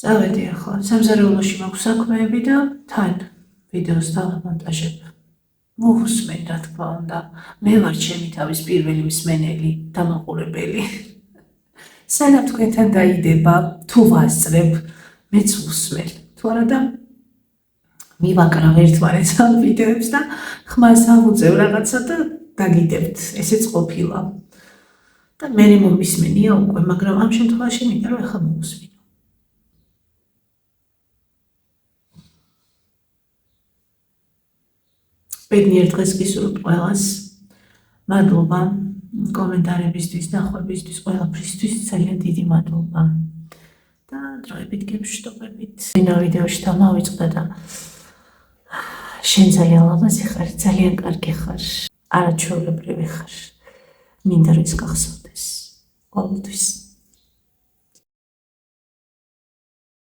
Speaker 1: წავედი ახლა. სამზარეულოში მაქვს საქმეები და თან ვიდეოს დავამონტაჟებ. მოусმენ რა თქმა უნდა. მე ვარ ჩემი თავის პირველი მსმენელი, დამაყურებელი. სანამ თქვენთან დაიდება, თუ ვასწრებ, მეც ვუსმენ. თუ არა და მივაკრავ ერთმანეთს ამ ვიდეოებს და ხმას ავუწევ რაღაცა და დაგიდებთ. ესეც ყოფილა. და მე მომისმენია უკვე, მაგრამ ამ შემთხვევაში მინდა რომ ახლა მოვუსმინო. ბედნიერ დღეს გისურვებთ ყველას. მადლობა კომენტარებისთვის, ნახვებისთვის, ყველაფრისთვის ძალიან დიდი მადლობა. და დროებით გემშვიდობებით. ვინა ვიდეოში დამავიწყდა და შენ ძალიან ლამაზი ხარ, ძალიან კარგი ხარ, არაჩვეულებრივი ხარ. მინდა რომ ის გახსოვდეს. ყოველთვის.